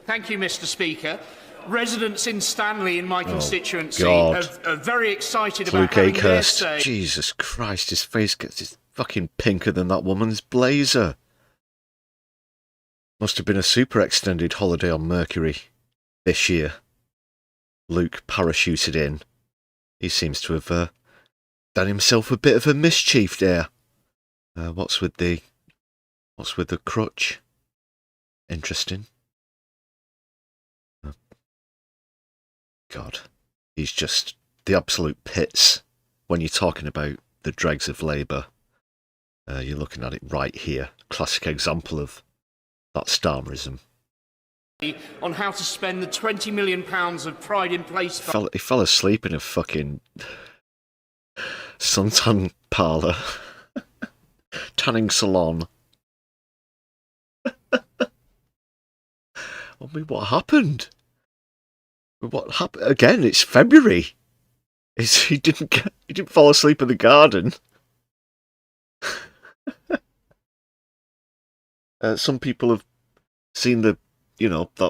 Speaker 12: Thank you, Mr. Speaker. Residents in Stanley, in my constituency, are very excited about having their say.
Speaker 4: Jesus Christ, his face gets fucking pinker than that woman's blazer. Must have been a super extended holiday on Mercury this year. Luke parachuted in. He seems to have done himself a bit of a mischief there. What's with the crutch? Interesting. God, he's just the absolute pits when you're talking about the dregs of Labour. You're looking at it right here. Classic example of that Starmerism.
Speaker 12: On how to spend the £20 million of Pride in Place.
Speaker 4: He fell asleep in a fucking suntan parlour, tanning salon. I mean, what happened? What happened again? It's February. He didn't fall asleep in the garden. Some people have seen that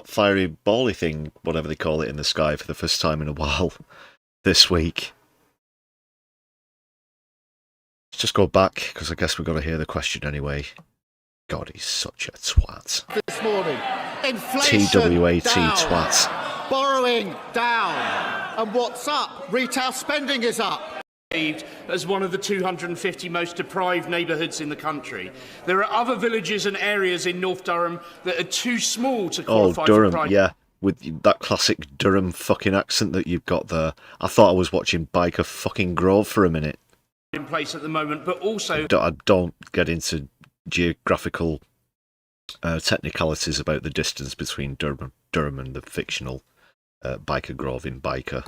Speaker 4: fiery bally thing, whatever they call it, in the sky for the first time in a while this week. Let's just go back, because I guess we've got to hear the question anyway. God, he's such a twat.
Speaker 6: This morning, inflation
Speaker 4: TWAT
Speaker 6: down.
Speaker 4: Twat.
Speaker 6: Borrowing down. And what's up? Retail spending is up.
Speaker 12: as one of the 250 most deprived neighbourhoods in the country. There are other villages and areas in North Durham that are too small to qualify
Speaker 4: Durham,
Speaker 12: for pride.
Speaker 4: yeah, with that classic Durham fucking accent that you've got there. I thought I was watching Biker fucking Grove for a minute.
Speaker 12: In place at the moment, but also
Speaker 4: I don't get into geographical technicalities about the distance between Durham and the fictional Biker Grove in Biker.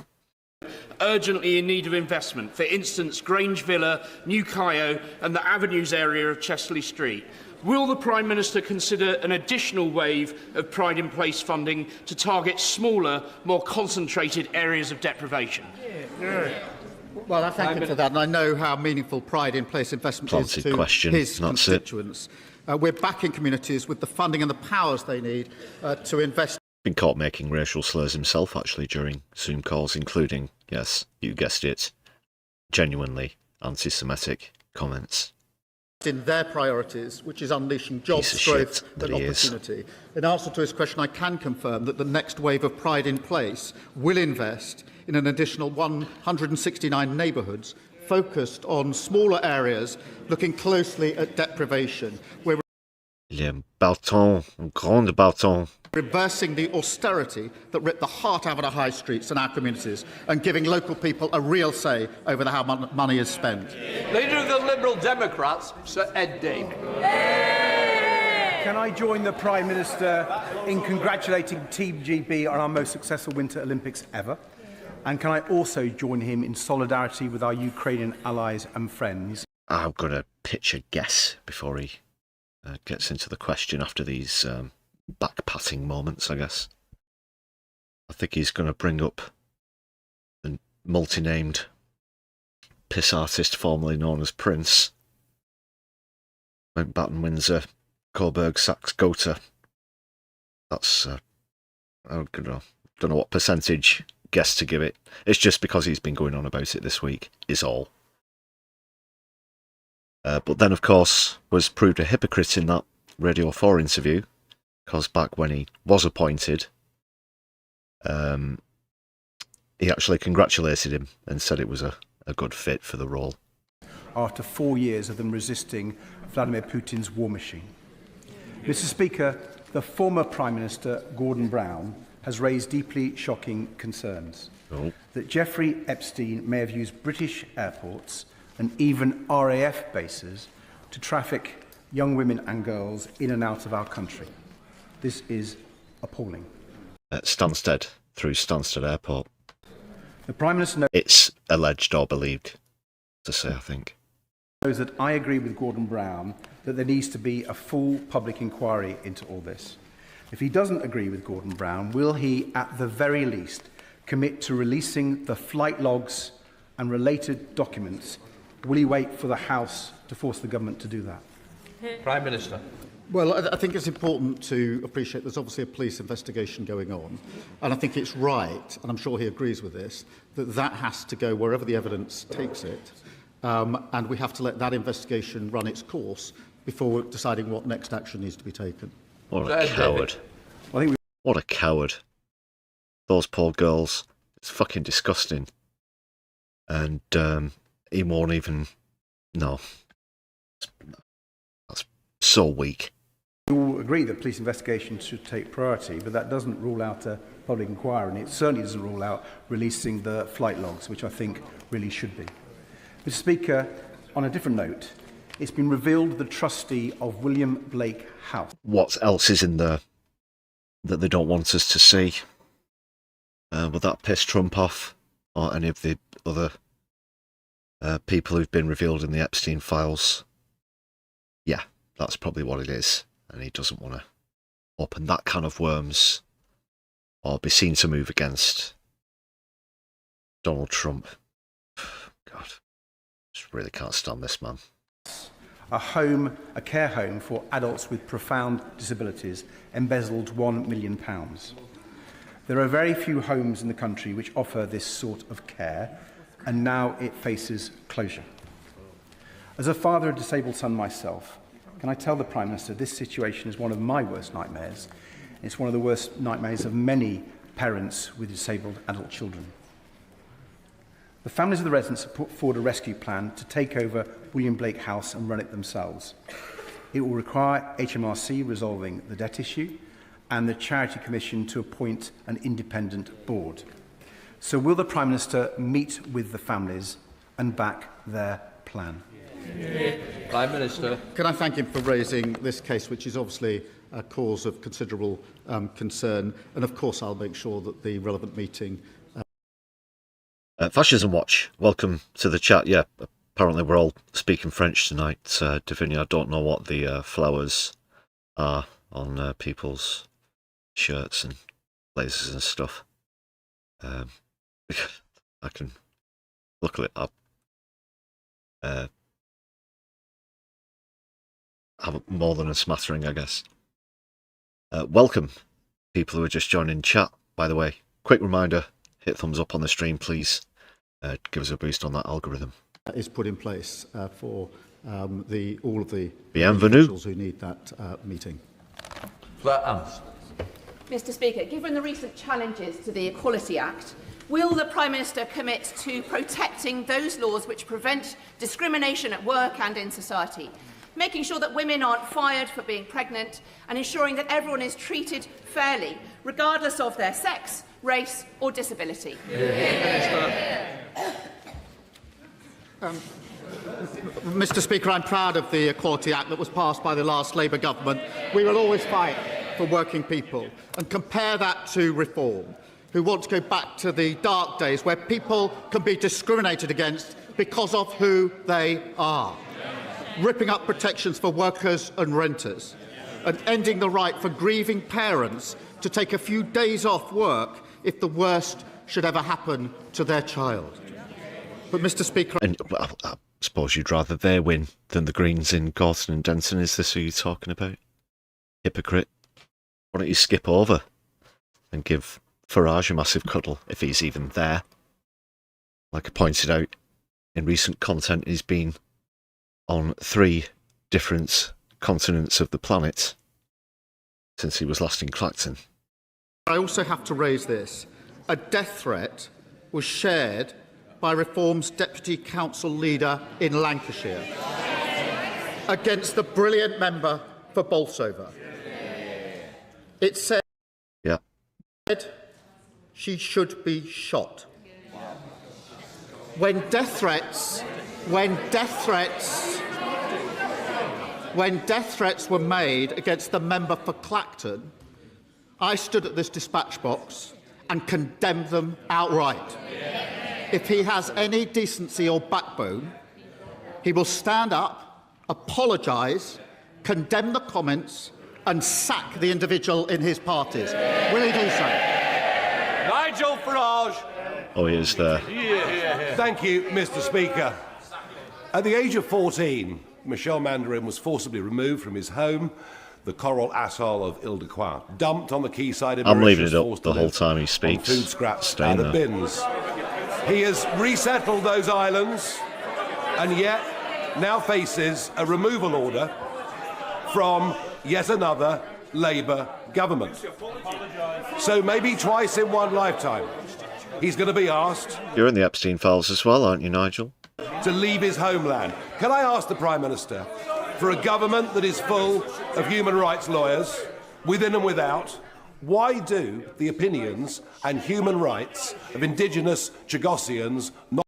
Speaker 12: urgently in need of investment. For instance, Grange Villa, New Kyo and the Avenues area of Chesley Street. Will the Prime Minister consider an additional wave of Pride in Place funding to target smaller, more concentrated areas of deprivation?
Speaker 6: Well, I thank him for that, and I know how meaningful Pride in Place investment is to his constituents. We're backing communities with the funding and the powers they need to invest.
Speaker 4: Been caught making racial slurs himself, actually, during Zoom calls, including, yes, you guessed it, genuinely anti-Semitic comments.
Speaker 6: In their priorities, which is unleashing jobs, growth and opportunity. In answer to his question, I can confirm that the next wave of Pride in Place will invest in an additional 169 neighbourhoods focused on smaller areas, looking closely at deprivation. We're reversing the austerity that ripped the heart out of our high streets and our communities and giving local people a real say over how money is spent.
Speaker 7: Leader of the Liberal Democrats, Sir Ed Davey.
Speaker 13: Can I join the Prime Minister in congratulating Team GB on our most successful Winter Olympics ever? And can I also join him in solidarity with our Ukrainian allies and friends?
Speaker 4: I'm going to pitch a guess before he gets into the question after these back-patting moments, I guess. I think he's going to bring up the multi-named piss artist formerly known as Prince. Mountbatten, Windsor, Coburg, Saxe, Gotha. That's, I don't know what percentage guess to give it. It's just because he's been going on about it this week, is all. But then, of course, was proved a hypocrite in that Radio 4 interview, because back when he was appointed, he actually congratulated him and said it was a good fit for the role.
Speaker 13: After 4 years of them resisting Vladimir Putin's war machine. Mr. Speaker, the former Prime Minister, Gordon Brown, has raised deeply shocking concerns that Jeffrey Epstein may have used British airports and even RAF bases to traffic young women and girls in and out of our country. This is appalling.
Speaker 4: At Stansted, through Stansted Airport.
Speaker 13: The Prime Minister knows
Speaker 4: it's alleged or believed to say, I think.
Speaker 13: Knows that I agree with Gordon Brown that there needs to be a full public inquiry into all this. If he doesn't agree with Gordon Brown, will he, at the very least, commit to releasing the flight logs and related documents? Will he wait for the House to force the government to do that?
Speaker 7: Prime Minister.
Speaker 6: Well, I think it's important to appreciate there's obviously a police investigation going on, and I think it's right, and I'm sure he agrees with this, that that has to go wherever the evidence takes it, and we have to let that investigation run its course before deciding what next action needs to be taken.
Speaker 4: What a coward. What a coward. Those poor girls. It's fucking disgusting. And he won't even... No. That's so weak.
Speaker 13: We all agree that police investigations should take priority, but that doesn't rule out a public inquiry, and it certainly doesn't rule out releasing the flight logs, which I think really should be. Mr. Speaker, on a different note, it's been revealed the trustee of William Blake House.
Speaker 4: What else is in there that they don't want us to see? Would that piss Trump off? Or any of the other people who've been revealed in the Epstein files? Yeah, that's probably what it is. And he doesn't want to open that can of worms or be seen to move against Donald Trump. God, just really can't stand this man.
Speaker 13: A care home for adults with profound disabilities, embezzled £1 million. There are very few homes in the country which offer this sort of care, and now it faces closure. As a father of a disabled son myself, can I tell the Prime Minister this situation is one of my worst nightmares? It's one of the worst nightmares of many parents with disabled adult children. The families of the residents have put forward a rescue plan to take over William Blake House and run it themselves. It will require HMRC resolving the debt issue and the Charity Commission to appoint an independent board. So will the Prime Minister meet with the families and back their plan?
Speaker 7: Prime Minister.
Speaker 6: Can I thank him for raising this case, which is obviously a cause of considerable concern, and of course I'll make sure that the relevant meeting...
Speaker 4: Fascism Watch, welcome to the chat. Yeah, apparently we're all speaking French tonight. Davinia, I don't know what the flowers are on people's shirts and blazers and stuff. I can look it up. Have more than a smattering, I guess. Welcome, people who are just joining chat, by the way. Quick reminder, hit thumbs up on the stream, please. Give us a boost on that algorithm.
Speaker 6: Is put in place for all of the
Speaker 4: Bienvenue.
Speaker 6: individuals who need that meeting.
Speaker 14: Mr. Speaker, given the recent challenges to the Equality Act, will the Prime Minister commit to protecting those laws which prevent discrimination at work and in society, making sure that women aren't fired for being pregnant and ensuring that everyone is treated fairly, regardless of their sex, race or disability?
Speaker 6: Mr. Speaker, I'm proud of the Equality Act that was passed by the last Labour government. We will always fight for working people, and compare that to Reform, who want to go back to the dark days where people can be discriminated against because of who they are, ripping up protections for workers and renters, and ending the right for grieving parents to take a few days off work if the worst should ever happen to their child. But, Mr. Speaker...
Speaker 4: And I suppose you'd rather they win than the Greens in Gorton and Denton. Is this who you're talking about? Hypocrite. Why don't you skip over and give Farage a massive cuddle if he's even there? Like I pointed out in recent content, he's been on 3 different continents of the planet since he was last in Clacton.
Speaker 6: I also have to raise this. A death threat was shared by Reform's Deputy Council Leader in Lancashire against the brilliant member for Bolsover. It said she should be shot. When death threats were made against the member for Clacton, I stood at this dispatch box and condemned them outright. If he has any decency or backbone, he will stand up, apologise, condemn the comments and sack the individual in his parties. Will he do so?
Speaker 7: Nigel Farage.
Speaker 4: Oh, he is there.
Speaker 15: Thank you, Mr. Speaker. At the age of 14, Michel Mandarin was forcibly removed from his home, the coral atoll of Ile-de-Croix, dumped on the quayside of
Speaker 4: I'm leaving
Speaker 15: Mauritius,
Speaker 4: it up
Speaker 15: forced
Speaker 4: the
Speaker 15: to
Speaker 4: whole
Speaker 15: live
Speaker 4: time he
Speaker 15: on
Speaker 4: speaks.
Speaker 15: food scraps
Speaker 4: Staying
Speaker 15: out of
Speaker 4: there.
Speaker 15: bins. He has resettled those islands and yet now faces a removal order from yet another Labour government. So maybe twice in one lifetime, he's going to be asked...
Speaker 4: You're in the Epstein files as well, aren't you, Nigel?
Speaker 15: ...to leave his homeland. Can I ask the Prime Minister, for a government that is full of human rights lawyers, within and without, why do the opinions and human rights of Indigenous Chagossians not...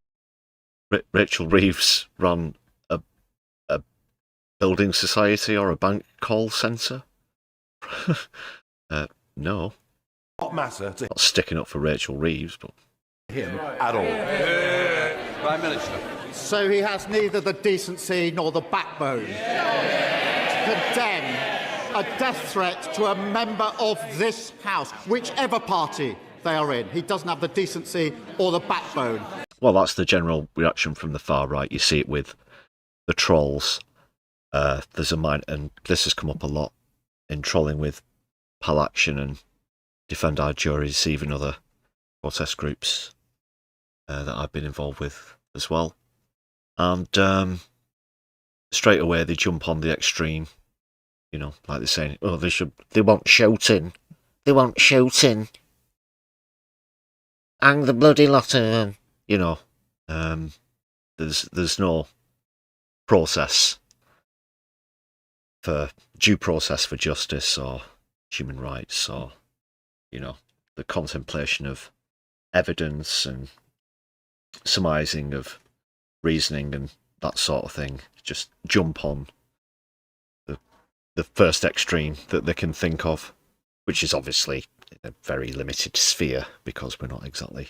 Speaker 4: Rachel Reeves run a building society or a bank call centre? No.
Speaker 15: Not matter to
Speaker 4: Not sticking up for Rachel Reeves, but...
Speaker 15: him at all.
Speaker 7: Prime Minister.
Speaker 6: So he has neither the decency nor the backbone to condemn a death threat to a member of this House, whichever party they are in. He doesn't have the decency or the backbone.
Speaker 4: Well, that's the general reaction from the far right. You see it with the trolls. There's a mind, and this has come up a lot in trolling with Pal Action and Defend Our Juries, even other protest groups that I've been involved with as well. And straight away they jump on the extreme, you know, like they're saying, oh, they want shouting. They want shouting. Hang the bloody lot of them, you know, There's no process for due process for justice or human rights or, you know, the contemplation of evidence and surmising of reasoning and that sort of thing. Just jump on the first extreme that they can think of, which is obviously in a very limited sphere because we're not exactly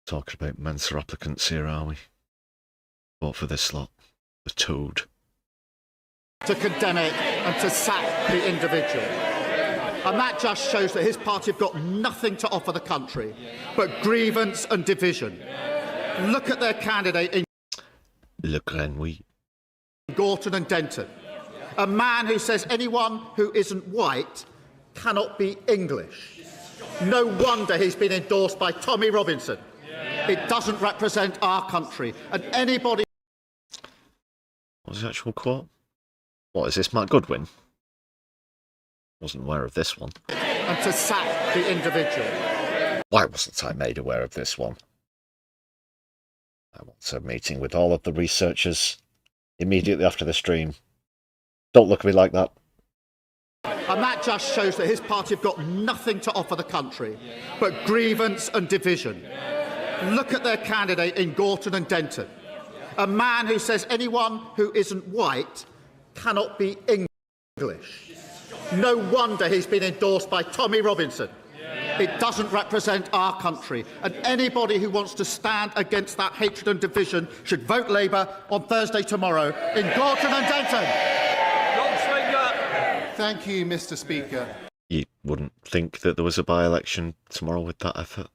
Speaker 4: talking about Mensa applicants here, are we? Vote for this lot, the toad.
Speaker 6: To condemn it and to sack the individual. And that just shows that his party have got nothing to offer the country but grievance and division. Look at their candidate in
Speaker 4: Le Grenouille.
Speaker 6: Gorton and Denton. A man who says anyone who isn't white cannot be English. No wonder he's been endorsed by Tommy Robinson. It doesn't represent our country. And anybody...
Speaker 4: What was the actual quote? What is this, Matt Goodwin? Wasn't aware of this one.
Speaker 6: And to sack the individual.
Speaker 4: Why wasn't I made aware of this one? I want a meeting with all of the researchers immediately after the stream. Don't look at me like that.
Speaker 6: And that just shows that his party have got nothing to offer the country but grievance and division. Look at their candidate in Gorton and Denton. A man who says anyone who isn't white cannot be English. No wonder he's been endorsed by Tommy Robinson. It doesn't represent our country. And anybody who wants to stand against that hatred and division should vote Labour on Thursday tomorrow in Gorton and Denton.
Speaker 16: Thank you, Mr. Speaker.
Speaker 4: You wouldn't think that there was a by-election tomorrow with that effort.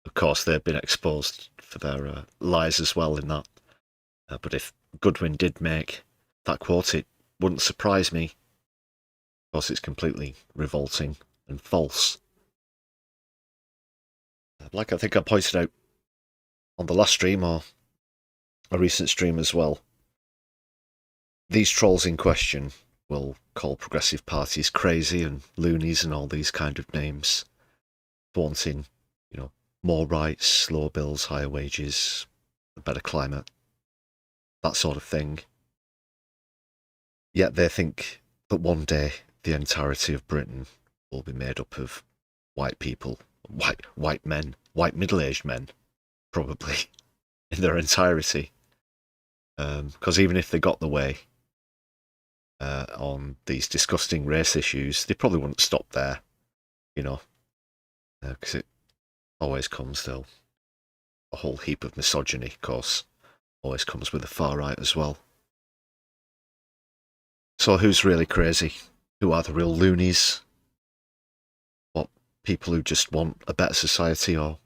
Speaker 4: Of course, they've been exposed for their lies as well in that. But if Goodwin did make that quote, it wouldn't surprise me. Of course, it's completely revolting and false. Like I think I pointed out on the last stream, or a recent stream as well, these trolls in question will call progressive parties crazy and loonies and all these kind of names, wanting, you know, more rights, lower bills, higher wages, a better climate, that sort of thing. Yet they think that one day the entirety of Britain will be made up of white people, white men, white middle-aged men, probably, in their entirety. Because even if they got the way on these disgusting race issues, they probably wouldn't stop there, you know, because it always comes, though, a whole heap of misogyny, of course, always comes with the far right as well. So who's really crazy? Who are the real loonies? What, people who just want a better society, or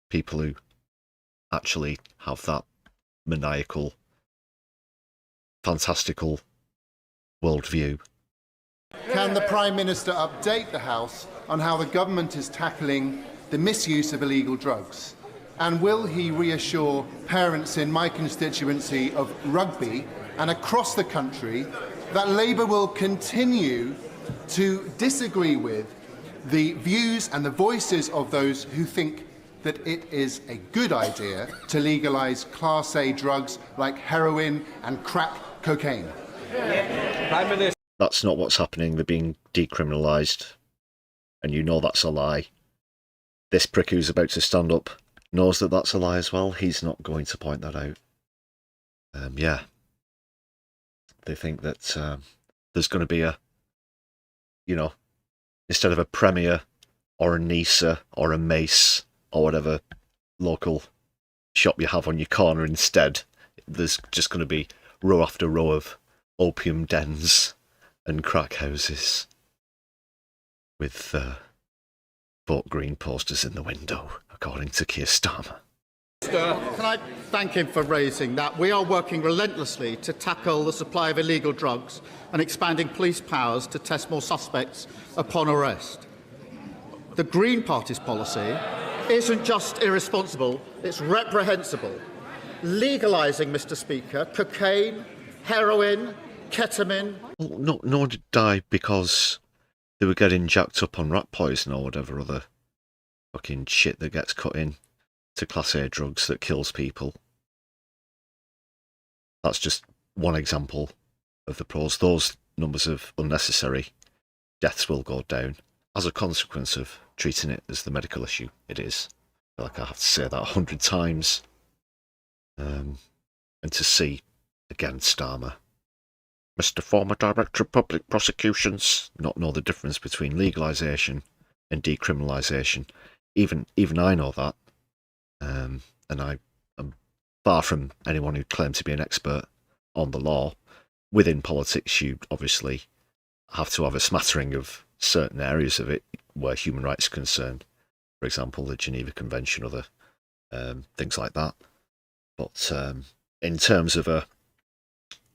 Speaker 4: people who actually have that maniacal, fantastical worldview?
Speaker 16: Can the Prime Minister update the House on how the government is tackling the misuse of illegal drugs? And will he reassure parents in my constituency of Rugby and across the country that Labour will continue to disagree with the views and the voices of those who think that it is a good idea to legalise Class A drugs like heroin and crack cocaine?
Speaker 4: That's not what's happening. They're being decriminalised. And you know that's a lie. This prick who's about to stand up knows that that's a lie as well. He's not going to point that out. Yeah. They think that there's going to be a, you know, instead of a Premier or a Nisa or a Mace or whatever local shop you have on your corner instead, there's just going to be row after row of opium dens and crack houses with Vote Green posters in the window, according to Keir Starmer.
Speaker 6: Can I thank him for raising that? We are working relentlessly to tackle the supply of illegal drugs and expanding police powers to test more suspects upon arrest. The Green Party's policy isn't just irresponsible, it's reprehensible. Legalising, Mr. Speaker, cocaine, heroin, ketamine.
Speaker 4: Well, nor did I, because they were getting jacked up on rat poison or whatever other fucking shit that gets cut in. to Class A drugs that kills people. That's just one example of the pros. Those numbers of unnecessary deaths will go down as a consequence of treating it as the medical issue it is. I feel like I have to say that 100 times. And to see, again, Starmer, Mr. Former Director of Public Prosecutions, not know the difference between legalisation and decriminalisation. Even I know that. And I am far from anyone who claims to be an expert on the law. Within politics, you obviously have to have a smattering of certain areas of it where human rights are concerned. For example, the Geneva Convention, other things like that. But in terms of a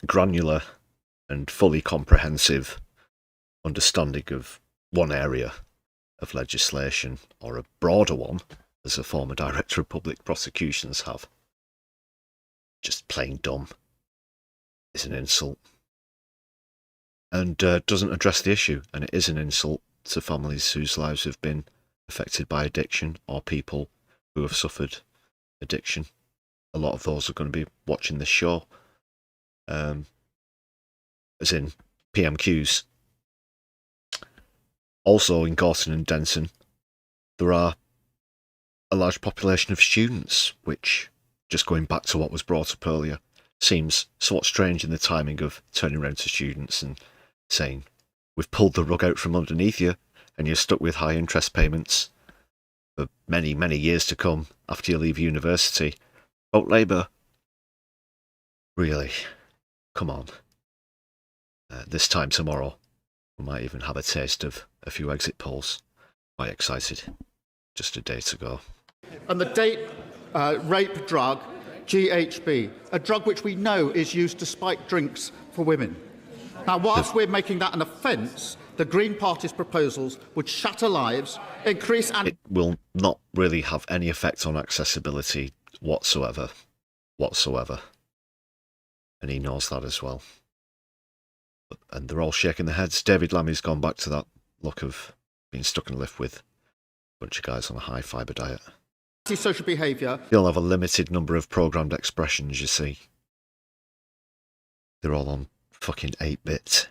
Speaker 4: granular and fully comprehensive understanding of one area of legislation, or a broader one, as a former Director of Public Prosecutions have, just plain dumb, is an insult. And doesn't address the issue, and it is an insult to families whose lives have been affected by addiction, or people who have suffered addiction. A lot of those are going to be watching this show, as in PMQs. Also in Gorton and Denton, there are a large population of students, which, just going back to what was brought up earlier, seems somewhat strange in the timing of turning around to students and saying, we've pulled the rug out from underneath you and you're stuck with high interest payments for many, many years to come after you leave university. Vote Labour. Really? Come on. This time tomorrow, we might even have a taste of a few exit polls. Quite excited. Just a day to go.
Speaker 6: And the date rape drug, GHB, a drug which we know is used to spike drinks for women. Now, whilst we're making that an offence, the Green Party's proposals would shatter lives, increase...
Speaker 4: It will not really have any effect on accessibility whatsoever. And he knows that as well. And they're all shaking their heads. David Lammy's gone back to that look of being stuck in a lift with a bunch of guys on a high fibre diet.
Speaker 6: Social behaviour.
Speaker 4: You'll have a limited number of programmed expressions, you see. They're all on fucking 8-bit.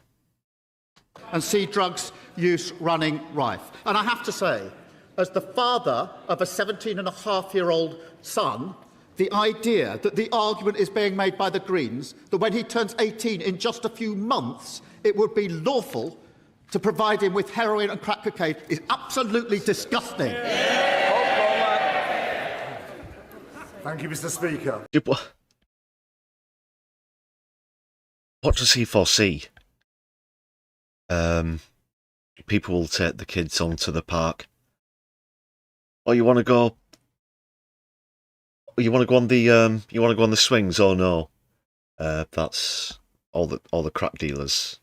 Speaker 6: And see drugs use running rife. And I have to say, as the father of a 17-and-a-half-year-old son, the idea that the argument is being made by the Greens that when he turns 18 in just a few months, it would be lawful to provide him with heroin and crack cocaine is absolutely disgusting.
Speaker 17: Thank you, Mr. Speaker.
Speaker 4: What does he foresee? People will take the kids onto the park. Oh, you want to go? You want to go on the you want to go on the swings? Oh no, that's all the crack dealers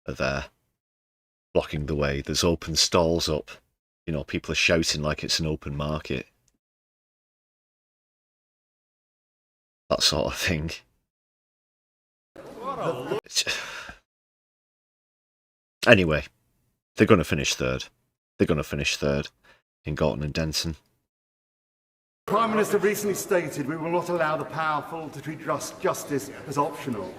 Speaker 4: are there, blocking the way. There's open stalls up. You know, people are shouting like it's an open market. That sort of thing. Anyway, they're going to finish third. They're going to finish third in Gorton and Denton.
Speaker 17: The Prime Minister recently stated we will not allow the powerful to treat justice as optional.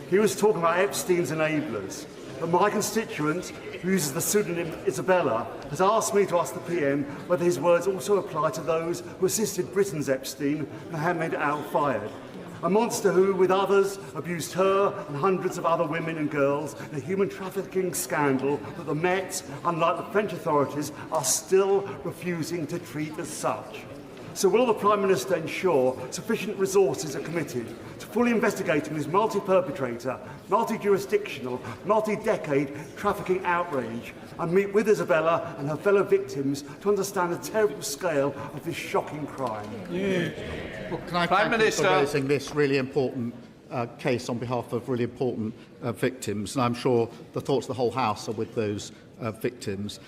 Speaker 17: He was talking about Epstein's enablers. But my constituent, who uses the pseudonym Isabella, has asked me to ask the PM whether his words also apply to those who assisted Britain's Epstein, Mohammed Al-Fayed. A monster who, with others, abused her and hundreds of other women and girls in a human trafficking scandal that the Met, unlike the French authorities, are still refusing to treat as such. So will the Prime Minister ensure sufficient resources are committed to fully investigating this multi-perpetrator, multi-jurisdictional, multi-decade trafficking outrage and meet with Isabella and her fellow victims to understand the terrible scale of this shocking crime?
Speaker 6: Well, can I thank you for raising this really important case on behalf of really important victims, and I'm sure the thoughts of the whole House are with those victims.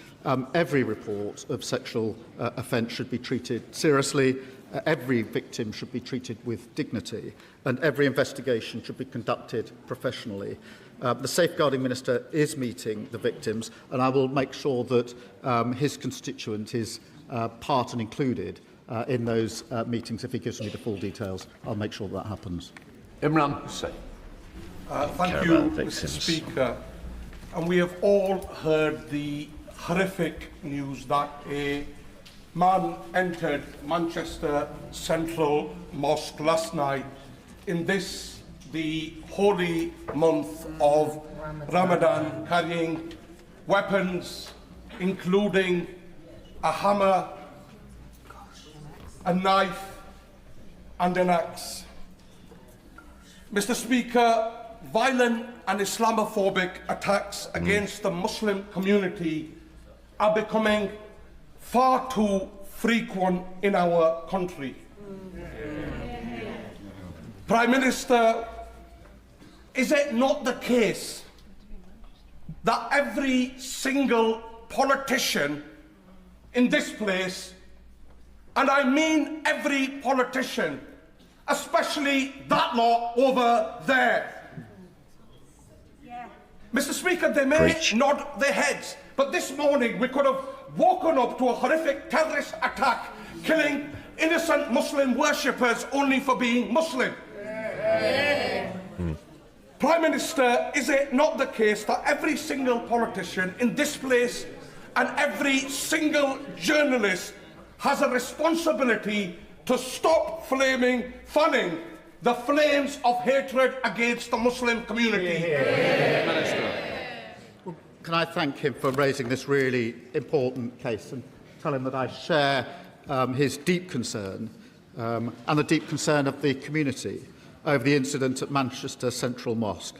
Speaker 6: Every report of sexual offence should be treated seriously, every victim should be treated with dignity, and every investigation should be conducted professionally. The Safeguarding Minister is meeting the victims, and I will make sure that his constituent is part and included in those meetings. If he gives me the full details, I'll make sure that happens.
Speaker 7: Imran Hussain.
Speaker 18: Thank you, Mr. Speaker. And we have all heard the horrific news that a man entered Manchester Central Mosque last night in this, the holy month of Ramadan, carrying weapons, including a hammer, a knife, and an axe. Mr. Speaker, violent and Islamophobic attacks against the Muslim community are becoming far too frequent in our country. Prime Minister, is it not the case that every single politician in this place, and I mean every politician, especially that lot over there, Mr. Speaker, they may nod their heads, but this morning we could have woken up to a horrific terrorist attack, killing innocent Muslim worshippers only for being Muslim. Prime Minister, is it not the case that every single politician in this place and every single journalist has a responsibility to stop fanning the flames of hatred against the Muslim community?
Speaker 6: Well, can I thank him for raising this really important case and tell him that I share his deep concern and the deep concern of the community over the incident at Manchester Central Mosque,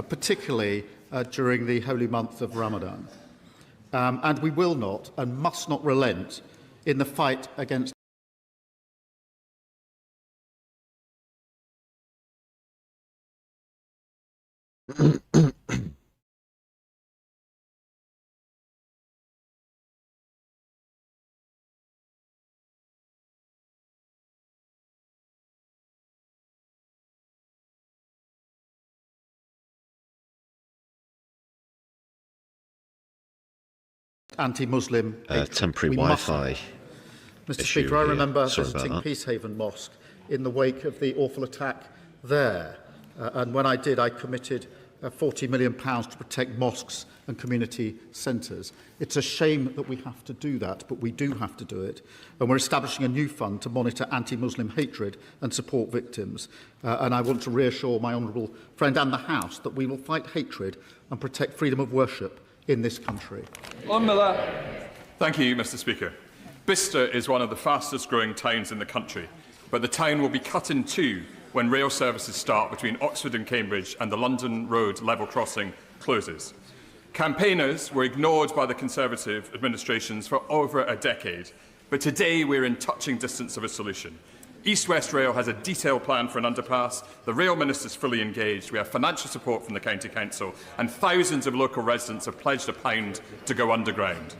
Speaker 6: particularly during the holy month of Ramadan. And we will not and must not relent in the fight against anti-Muslim
Speaker 4: temporary Wi-Fi.
Speaker 6: Mr. Speaker, I remember visiting Peacehaven Mosque in the wake of the awful attack there. And when I did, I committed £40 million to protect mosques and community centres. It's a shame that we have to do that, but we do have to do it. And we're establishing a new fund to monitor anti-Muslim hatred and support victims. And I want to reassure my honourable friend and the House that we will fight hatred and protect freedom of worship in this country.
Speaker 19: Thank you, Mr. Speaker. Bicester is one of the fastest growing towns in the country, but the town will be cut in two when rail services start between Oxford and Cambridge and the London Road level crossing closes. Campaigners were ignored by the Conservative administrations for over a decade, but today we're in touching distance of a solution. East West Rail has a detailed plan for an underpass, the Rail Minister is fully engaged, we have financial support from the County Council, and thousands of local residents have pledged £1 to go underground.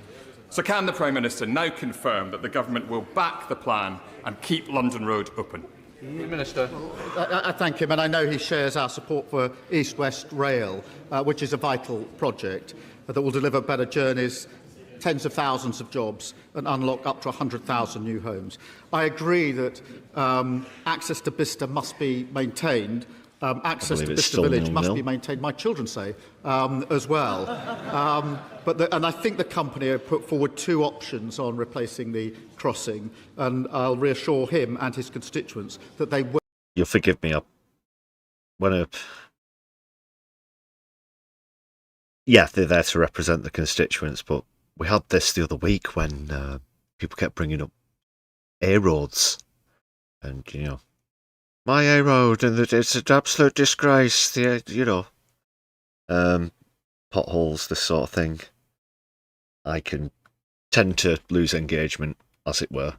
Speaker 19: So can the Prime Minister now confirm that the Government will back the plan and keep London Road open?
Speaker 6: Minister. I thank him, and I know he shares our support for East West Rail, which is a vital project that will deliver better journeys, tens of thousands of jobs, and unlock up to 100,000 new homes. I agree that access to Bicester must be maintained. Access to Bicester Village must be maintained, my children say, as well. And I think the company have put forward two options on replacing the crossing, and I'll reassure him and his constituents that they will.
Speaker 4: You'll forgive me, yeah, they're there to represent the constituents, but we had this the other week when people kept bringing up A roads, and, you know, my A road, and it's an absolute disgrace, potholes, this sort of thing. I can tend to lose engagement, as it were.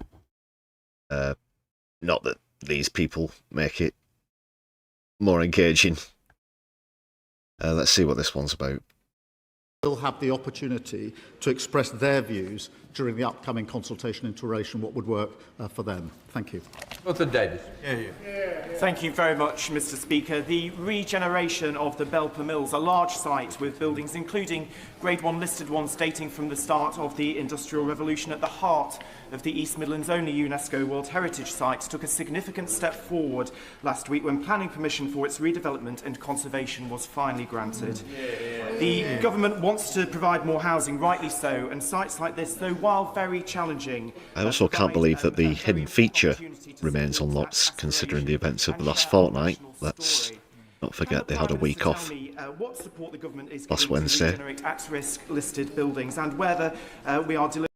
Speaker 4: Not that these people make it more engaging. Let's see what this one's about.
Speaker 6: Will have the opportunity to express their views during the upcoming consultation into relation what would work for them. Thank you.
Speaker 7: Arthur Davis.
Speaker 20: Thank you very much, Mr. Speaker. The regeneration of the Belper Mills, a large site with buildings including Grade 1 listed ones dating from the start of the Industrial Revolution at the heart of the East Midlands only UNESCO World Heritage Site, took a significant step forward last week when planning permission for its redevelopment and conservation was finally granted. The government wants to provide more housing, rightly so, and sites like this, though while very challenging...
Speaker 4: I also can't believe that the hidden feature remains unlocked considering the events of the last fortnight. Let's not forget they had a week off
Speaker 20: what support the government is
Speaker 4: last
Speaker 20: giving
Speaker 4: Wednesday.
Speaker 20: to regenerate at-risk listed buildings, and whether we are delivering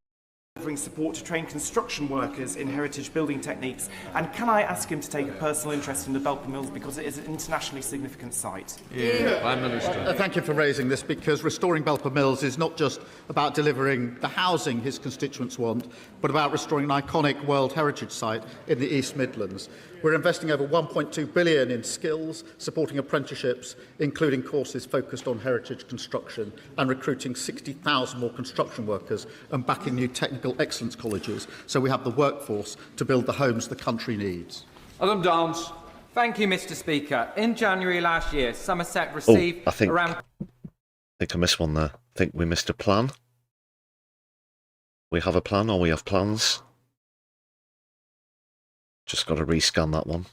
Speaker 20: support to train construction workers in heritage building techniques. And can I ask him to take a personal interest in the Belper Mills because it is an internationally significant site?
Speaker 7: Prime Minister.
Speaker 6: Thank you for raising this, because restoring Belper Mills is not just about delivering the housing his constituents want, but about restoring an iconic World Heritage Site in the East Midlands. We're investing over £1.2 billion in skills, supporting apprenticeships, including courses focused on heritage construction, and recruiting 60,000 more construction workers and backing new technical excellence colleges, so we have the workforce to build the homes the country needs.
Speaker 7: Adam Downs.
Speaker 21: Thank you, Mr. Speaker. In January last year, Somerset received
Speaker 4: I think
Speaker 21: around...
Speaker 4: I missed one there. I think we missed a plan. We have a plan, or we have plans. Just got to rescan that one.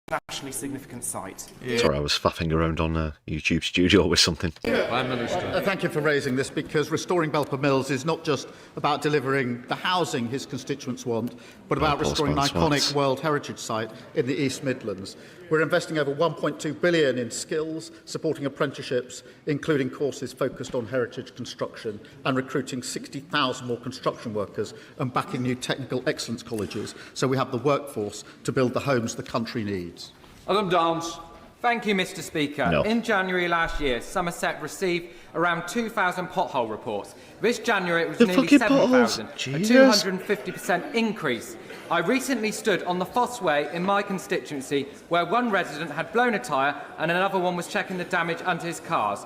Speaker 20: Nationally significant site.
Speaker 4: Sorry, I was faffing around on a YouTube studio with something.
Speaker 7: Prime Minister.
Speaker 6: Thank you for raising this, because restoring Belper Mills is not just about delivering the housing his constituents want, but about restoring an iconic World Heritage Site in the East Midlands. We're investing over £1.2 billion in skills, supporting apprenticeships, including courses focused on heritage construction, and recruiting 60,000 more construction workers and backing new technical excellence colleges, so we have the workforce to build the homes the country needs.
Speaker 7: Adam Downs.
Speaker 21: Thank you, Mr. Speaker.
Speaker 4: No.
Speaker 21: In January last year, Somerset received around 2,000 pothole reports. This January, it was nearly 7,000, a 250% increase. I recently stood on the Foss Way in my constituency, where one resident had blown a tyre and another one was checking the damage under his cars.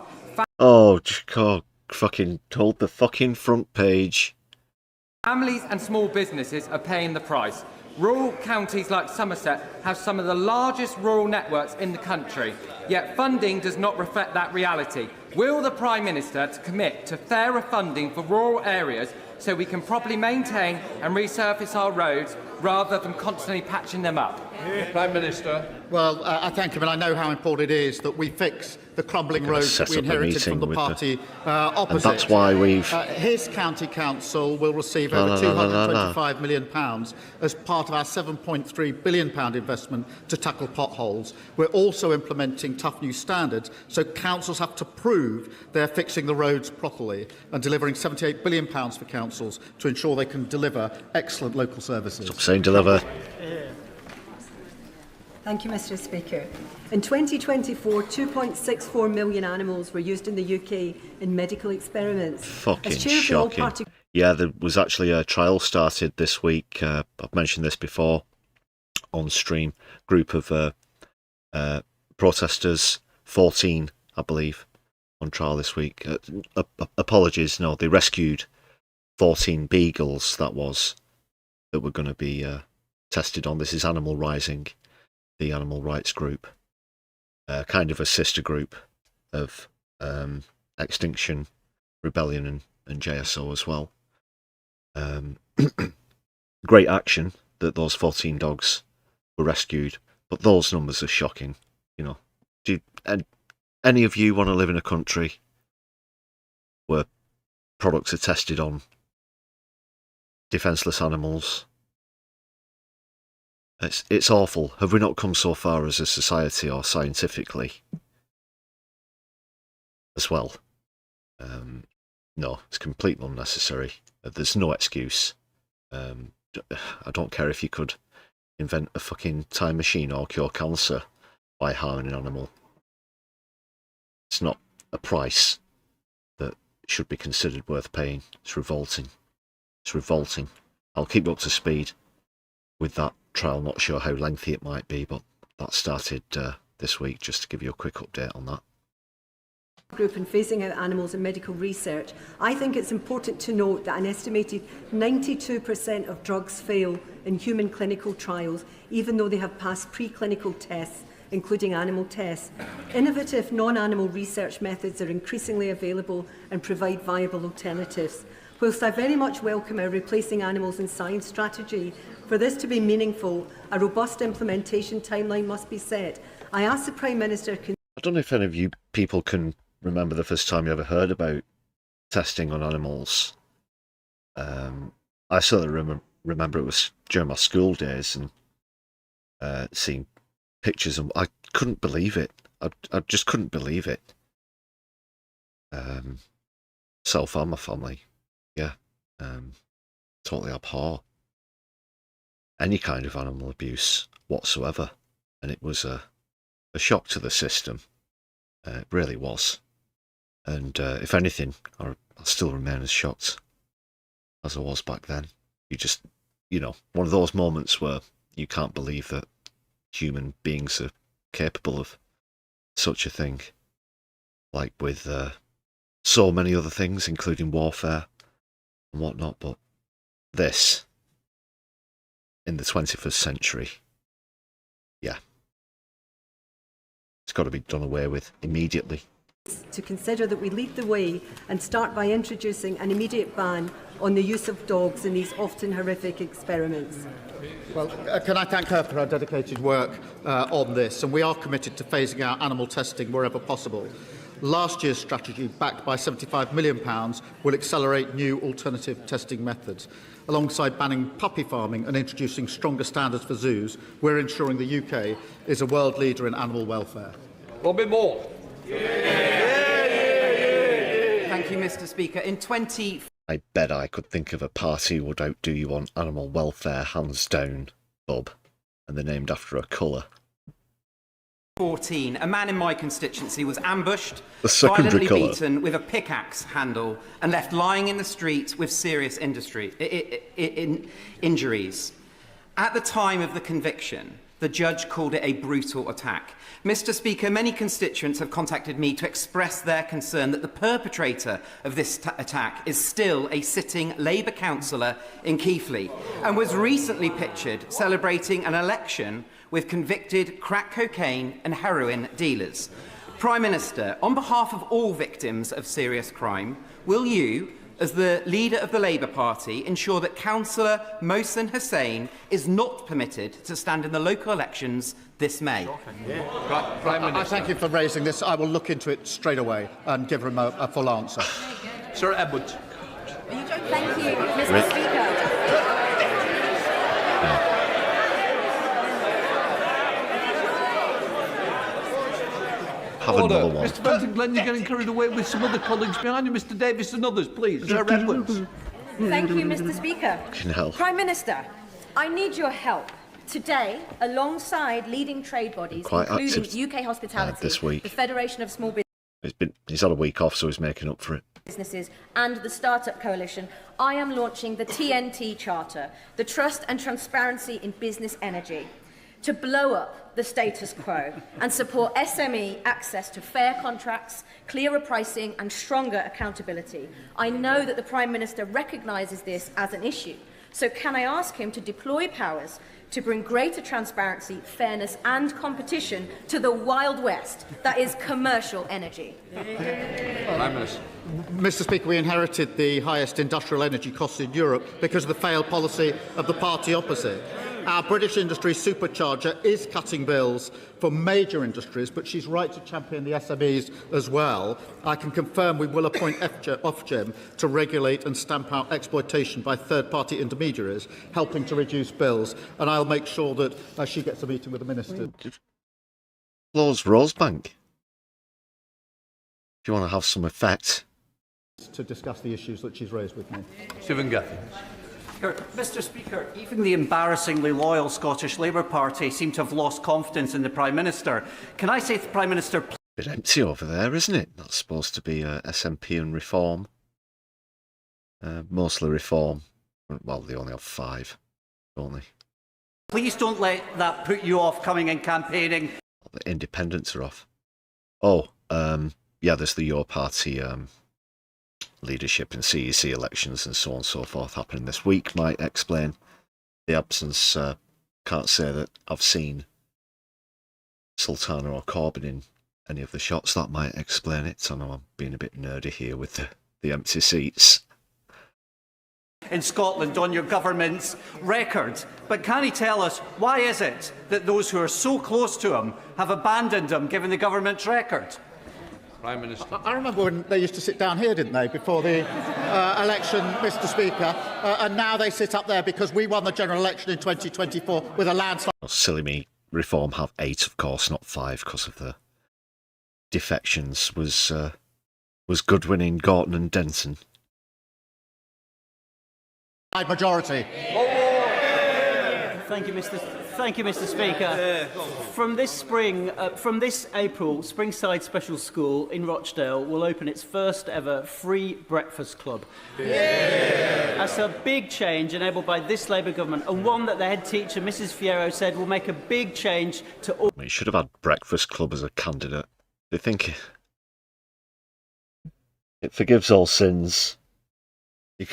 Speaker 4: Fucking hold the fucking front page.
Speaker 21: Families and small businesses are paying the price. Rural counties like Somerset have some of the largest rural networks in the country, yet funding does not reflect that reality. Will the Prime Minister commit to fairer funding for rural areas so we can properly maintain and resurface our roads rather than constantly patching them up?
Speaker 7: Prime Minister.
Speaker 6: Well, I thank him, and I know how important it is that we fix the crumbling roads that we inherited from the party opposite.
Speaker 4: And that's why we've...
Speaker 6: his county council will receive over £225 million as part of our £7.3 billion investment to tackle potholes. We're also implementing tough new standards, so councils have to prove they're fixing the roads properly, and delivering £78 billion for councils to ensure they can deliver excellent local services.
Speaker 4: Stop saying deliver.
Speaker 22: Thank you, Mr. Speaker. In 2024, 2.64 million animals were used in the UK in medical experiments.
Speaker 4: Fucking shocking. Yeah, there was actually a trial started this week. I've mentioned this before on stream. Group of protesters, 14, I believe, on trial this week. Apologies, no, they rescued 14 beagles, that were going to be tested on. This is Animal Rising, the animal rights group, kind of a sister group of Extinction Rebellion and JSO as well. Great action that those 14 dogs were rescued, but those numbers are shocking. You know, do any of you want to live in a country where products are tested on defenceless animals? It's awful. Have we not come so far as a society or scientifically as well? No, it's completely unnecessary. There's no excuse. I don't care if you could invent a fucking time machine or cure cancer by harming an animal. It's not a price that should be considered worth paying. It's revolting. It's revolting. I'll keep you up to speed with that trial. Not sure how lengthy it might be, but that started this week, just to give you a quick update on that.
Speaker 22: group and phasing out animals in medical research, I think it's important to note that an estimated 92% of drugs fail in human clinical trials, even though they have passed preclinical tests, including animal tests. Innovative non-animal research methods are increasingly available and provide viable alternatives. Whilst I very much welcome our replacing animals in science strategy, for this to be meaningful, a robust implementation timeline must be set. I ask the Prime Minister...
Speaker 4: I don't know if any of you people can remember the first time you ever heard about testing on animals. I certainly remember it was during my school days and seeing pictures, and I couldn't believe it. I just couldn't believe it. Self and my family, yeah, totally abhor any kind of animal abuse whatsoever, and it was a shock to the system. It really was. And if anything, I still remain as shocked as I was back then. You just, you know, one of those moments where you can't believe that human beings are capable of such a thing. Like with so many other things, including warfare and whatnot. But this, in the 21st century, yeah, it's got to be done away with immediately.
Speaker 22: To consider that we lead the way and start by introducing an immediate ban on the use of dogs in these often horrific experiments.
Speaker 6: Well, can I thank her for her dedicated work on this, and we are committed to phasing out animal testing wherever possible. Last year's strategy, backed by £75 million, will accelerate new alternative testing methods. Alongside banning puppy farming and introducing stronger standards for zoos, we're ensuring the UK is a world leader in animal welfare.
Speaker 7: Bobby Moore.
Speaker 1: Thank you, Mr. Speaker. In 20...
Speaker 4: I bet I could think of a party who would outdo you on animal welfare, hands down, Bob. And they're named after a colour.
Speaker 1: 2014, a man in my constituency was ambushed,
Speaker 4: violently
Speaker 1: beaten with a pickaxe handle and left lying in the street with serious injuries. At the time of the conviction, the judge called it a brutal attack. Mr. Speaker, many constituents have contacted me to express their concern that the perpetrator of this attack is still a sitting Labour councillor in Keighley and was recently pictured celebrating an election with convicted crack cocaine and heroin dealers. Prime Minister, on behalf of all victims of serious crime, will you, as the leader of the Labour Party, ensure that Councillor Mohsen Hussain is not permitted to stand in the local elections this May?
Speaker 6: Prime Minister. I thank you for raising this. I will look into it straight away and give him a full answer.
Speaker 7: Sir Edward.
Speaker 14: Thank you, Mr. Speaker.
Speaker 4: Order.
Speaker 7: Mr. Benson Glenn, you're getting carried away with some other colleagues behind you. Mr. Davis and others, please. Sir Edwards.
Speaker 2: Thank you, Mr. Speaker.
Speaker 4: Hell.
Speaker 2: Prime Minister, I need your help. Today, alongside leading trade bodies, including UK Hospitality,
Speaker 4: this week.
Speaker 2: the Federation of Small
Speaker 4: He's had a week off, so he's making up for it.
Speaker 2: Businesses and the Startup Coalition, I am launching the TNT Charter, the Trust and Transparency in Business Energy, to blow up the status quo and support SME access to fair contracts, clearer pricing and stronger accountability. I know that the Prime Minister recognises this as an issue, so can I ask him to deploy powers to bring greater transparency, fairness and competition to the Wild West that is commercial energy?
Speaker 6: Mr. Speaker, we inherited the highest industrial energy costs in Europe because of the failed policy of the party opposite. Our British industry supercharger is cutting bills for major industries, but she's right to champion the SMEs as well. I can confirm we will appoint Ofgem to regulate and stamp out exploitation by third-party intermediaries, helping to reduce bills, and I'll make sure that she gets a meeting with the Minister.
Speaker 4: Close Rosebank. If you want to have some effect.
Speaker 6: To discuss the issues that she's raised with me.
Speaker 7: Stephen Gaffney.
Speaker 23: Mr. Speaker, even the embarrassingly loyal Scottish Labour Party seem to have lost confidence in the Prime Minister. Can I say to the Prime Minister...
Speaker 4: Bit empty over there, isn't it? That's supposed to be SNP and Reform. Mostly Reform. Well, they only have 5, don't they?
Speaker 23: Please don't let that put you off coming and campaigning.
Speaker 4: The independents are off. Oh, yeah, there's the Your Party leadership and CEC elections and so on and so forth happening this week. Might explain the absence. Can't say that I've seen Sultana or Corbyn in any of the shots. That might explain it. I know I'm being a bit nerdy here with the empty seats.
Speaker 23: In Scotland on your government's record. But can he tell us why is it that those who are so close to him have abandoned him, given the government's record?
Speaker 6: Prime Minister. I remember when they used to sit down here, didn't they, before the election, Mr. Speaker, and now they sit up there because we won the general election in 2024 with a landslide.
Speaker 4: Well, silly me. Reform have 8, of course, not 5, because of the defections. Was Goodwin in Gorton and Denton.
Speaker 6: Majority.
Speaker 3: Thank you, Mr. Speaker. From this April, Springside Special School in Rochdale will open its first ever free breakfast club. That's a big change enabled by this Labour government, and one that the head teacher, Mrs. Fierro, said will make a big change to all.
Speaker 4: We should have had Breakfast Club as a candidate. They think it forgives all sins. You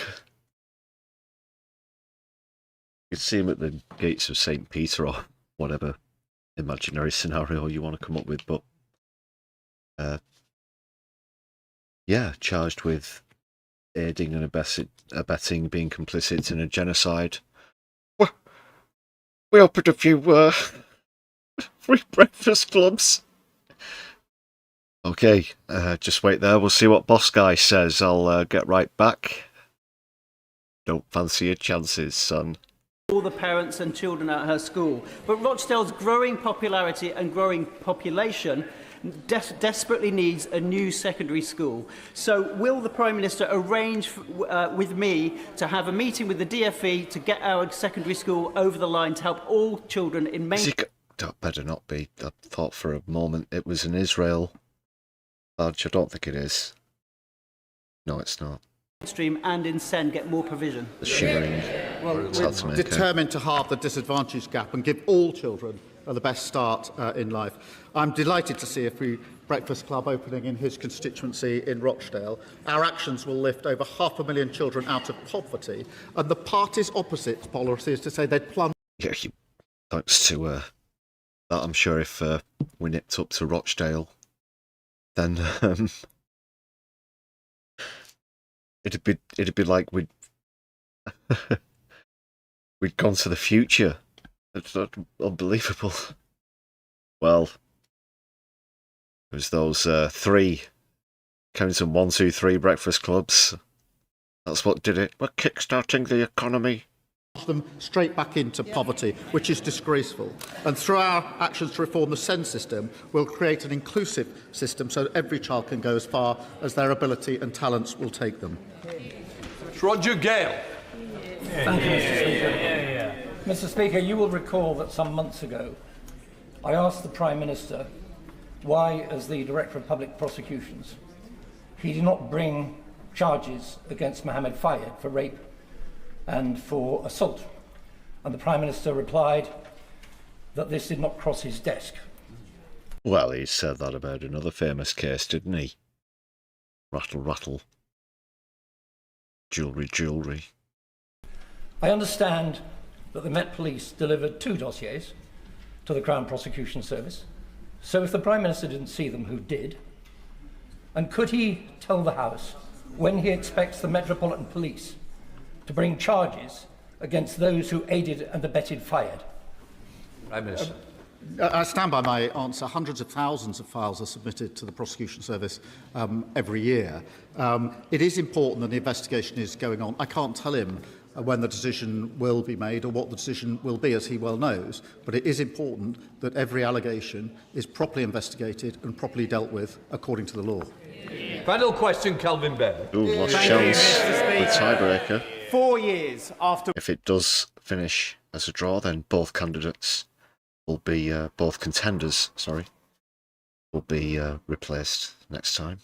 Speaker 4: could see him at the gates of St. Peter or whatever imaginary scenario you want to come up with, but yeah, charged with aiding and abetting, being complicit in a genocide. Well, we opened a few free breakfast clubs. Okay, just wait there. We'll see what Boss Guy says. I'll get right back. Don't fancy your chances, son.
Speaker 3: All the parents and children at her school. But Rochdale's growing popularity and growing population desperately needs a new secondary school. So will the Prime Minister arrange with me to have a meeting with the DFE to get our secondary school over the line to help all children in main...
Speaker 4: That better not be. I thought for a moment it was an Israel badge. I don't think it is. No, it's not.
Speaker 3: Stream and in Sen get more provision.
Speaker 4: The shivering.
Speaker 6: Well, we're determined to halve the disadvantage gap and give all children the best start in life. I'm delighted to see a free breakfast club opening in his constituency in Rochdale. Our actions will lift over 500,000 children out of poverty, and the party's opposite policy is to say they'd plunge.
Speaker 4: Yeah, thanks to that, I'm sure if we nipped up to Rochdale, then it'd be like we'd gone to the future. It's unbelievable. Well, it was those 3, counting 1, 2, 3 breakfast clubs. That's what did it. We're kickstarting the economy.
Speaker 6: Them straight back into poverty, which is disgraceful. And through our actions to reform the SEND system, we'll create an inclusive system so that every child can go as far as their ability and talents will take them.
Speaker 7: Roger Gale.
Speaker 5: Thank you, Mr. Speaker. Mr. Speaker, you will recall that some months ago I asked the Prime Minister why, as the Director of Public Prosecutions, he did not bring charges against Mohammed Fayed for rape and for assault. And the Prime Minister replied that this did not cross his desk.
Speaker 4: Well, he said that about another famous case, didn't he? Rattle, rattle. Jewellery, jewellery.
Speaker 5: I understand that the Met Police delivered 2 dossiers to the Crown Prosecution Service. So if the Prime Minister didn't see them, who did? And could he tell the House when he expects the Metropolitan Police to bring charges against those who aided and abetted Fayed?
Speaker 7: Prime Minister.
Speaker 6: I stand by my answer. Hundreds of thousands of files are submitted to the Prosecution Service every year. It is important that the investigation is going on. I can't tell him when the decision will be made or what the decision will be, as he well knows, but it is important that every allegation is properly investigated and properly dealt with according to the law.
Speaker 7: Final question, Calvin Bear.
Speaker 4: Ooh, lost chance with tiebreaker.
Speaker 23: 4 years after...
Speaker 4: If it does finish as a draw, then both candidates will be, both contenders, will be replaced next time.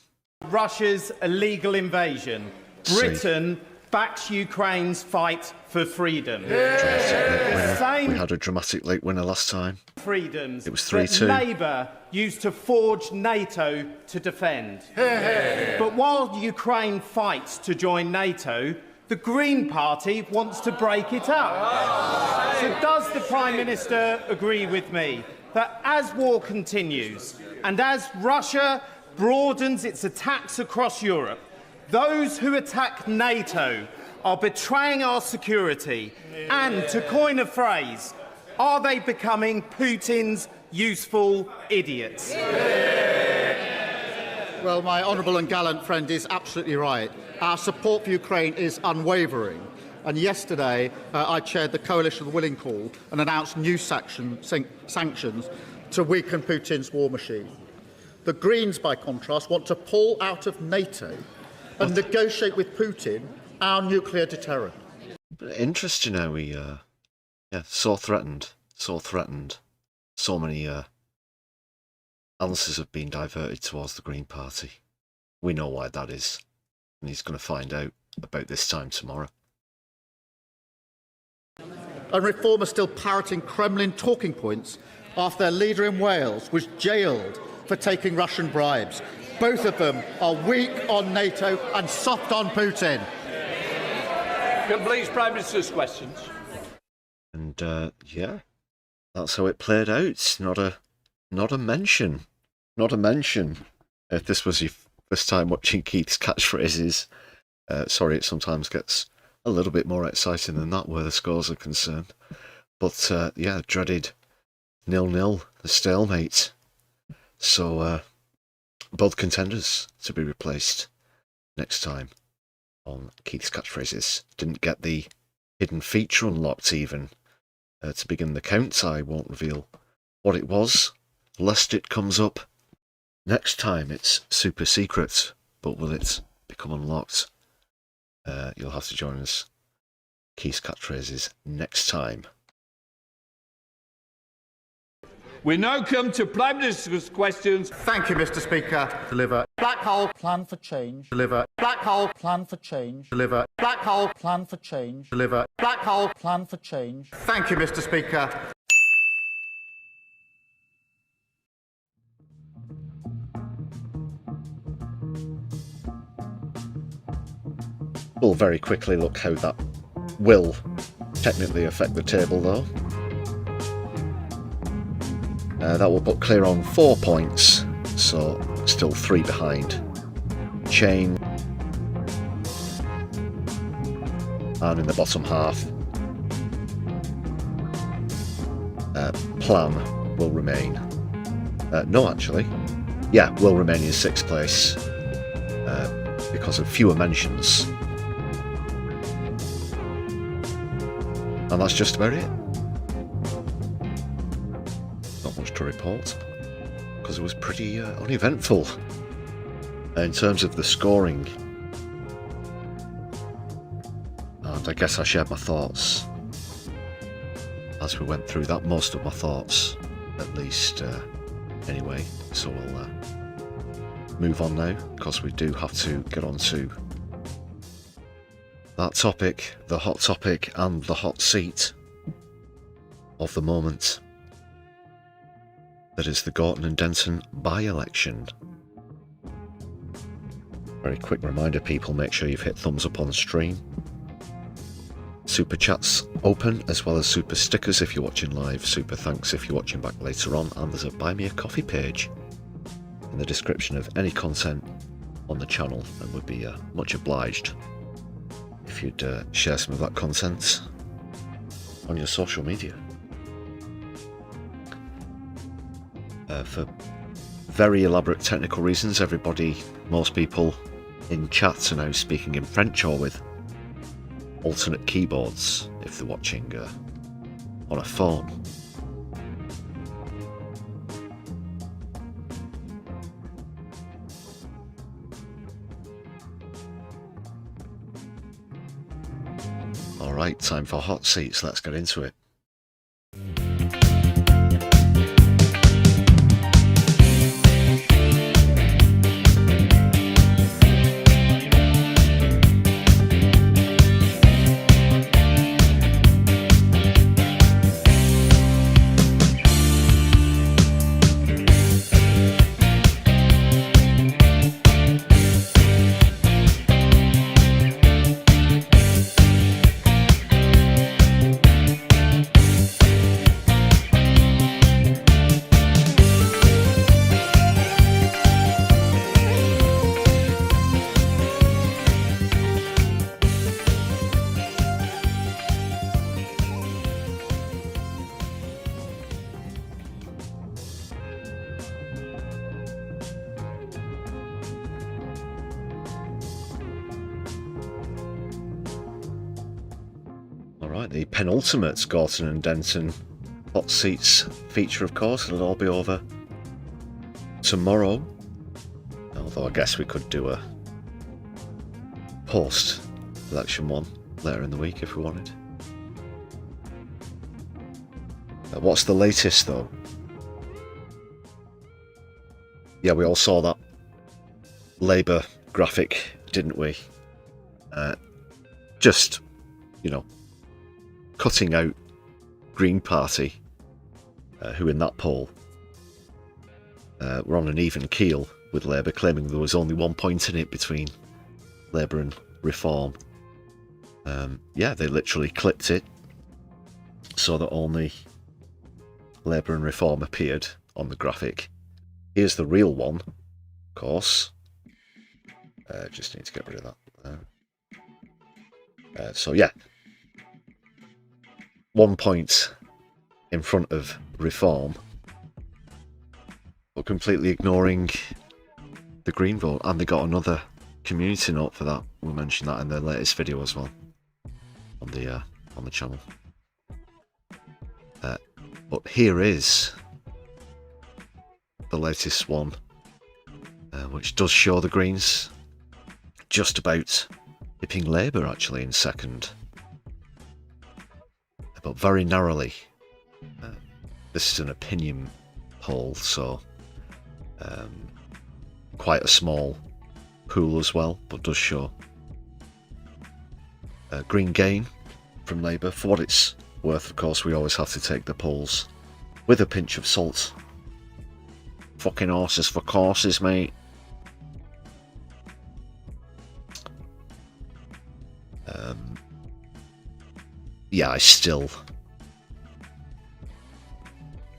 Speaker 23: Russia's illegal invasion, Britain
Speaker 8: backs Ukraine's fight for freedom.
Speaker 4: We had a dramatic late winner last time.
Speaker 8: Freedoms
Speaker 4: it was
Speaker 8: that
Speaker 4: 3-2.
Speaker 8: Labour used to forge NATO to defend. But while Ukraine fights to join NATO, the Green Party wants to break it up. So does the Prime Minister agree with me that as war continues and as Russia broadens its attacks across Europe, those who attack NATO are betraying our security and, to coin a phrase, are they becoming Putin's useful idiots?
Speaker 6: Well, my honourable and gallant friend is absolutely right. Our support for Ukraine is unwavering. And yesterday, I chaired the Coalition of the Willing Call and announced new sanctions to weaken Putin's war machine. The Greens, by contrast, want to pull out of NATO and negotiate with Putin our nuclear deterrent.
Speaker 4: Interesting how we, so threatened. So many answers have been diverted towards the Green Party. We know why that is, and he's going to find out about this time tomorrow.
Speaker 6: And Reform are still parroting Kremlin talking points after their leader in Wales was jailed for taking Russian bribes. Both of them are weak on NATO and soft on Putin.
Speaker 7: Please, Prime Minister's questions.
Speaker 4: And that's how it played out. Not a mention. If this was your first time watching Keith's Catchphrases, sorry, it sometimes gets a little bit more exciting than that where the scores are concerned. But dreaded 0-0, the stalemate. So both contenders to be replaced next time on Keith's Catchphrases. Didn't get the hidden feature unlocked even to begin the count. I won't reveal what it was, lest it comes up next time. It's super secret, but will it become unlocked? You'll have to join us, Keith's Catchphrases, next time.
Speaker 7: We now come to Prime Minister's questions.
Speaker 6: Thank you, Mr. Speaker. Deliver. Black hole plan for change. Deliver. Black hole plan for change. Deliver. Black hole plan for change. Deliver. Black hole plan for change. Thank you, Mr. Speaker.
Speaker 4: We'll very quickly look how that will technically affect the table, though. That will put Clear on 4 points, so still 3 behind. Chain. And in the bottom half, Plan will remain. No, actually. Yeah, will remain in 6th place because of fewer mentions. And that's just about it. Not much to report, because it was pretty uneventful. In terms of the scoring, and I guess I shared my thoughts as we went through that, most of my thoughts, at least, anyway. So we'll move on now, because we do have to get on to that topic, the hot topic and the hot seat of the moment. That is the Gorton and Denton by-election. Very quick reminder, people, make sure you've hit thumbs up on stream. Super chats open, as well as super stickers if you're watching live, super thanks if you're watching back later on, and there's a Buy Me a Coffee page in the description of any content on the channel, and would be much obliged if you'd share some of that content on your social media. For very elaborate technical reasons, most people in chat are now speaking in French or with alternate keyboards if they're watching on a phone. Alright, time for hot seats, let's get into it. Alright, the penultimate Gorton and Denton hot seats feature, of course. It'll all be over tomorrow. Although I guess we could do a post-election one later in the week if we wanted. What's the latest, though? Yeah, we all saw that Labour graphic, didn't we? Just, you know, cutting out Green Party, who in that poll were on an even keel with Labour, claiming there was only 1 point in it between Labour and Reform. Yeah, they literally clipped it so that only Labour and Reform appeared on the graphic. Here's the real one, of course. Just need to get rid of that. So yeah, 1 point in front of Reform, but completely ignoring the Green vote, and they got another community note for that. We mentioned that in the latest video as well on the channel. But here is the latest one, which does show the Greens just about hipping Labour actually in second, but very narrowly. This is an opinion poll, so quite a small pool as well, but does show Green gain from Labour. For what it's worth, of course, we always have to take the polls with a pinch of salt. Fucking horses for courses, mate. Yeah, I still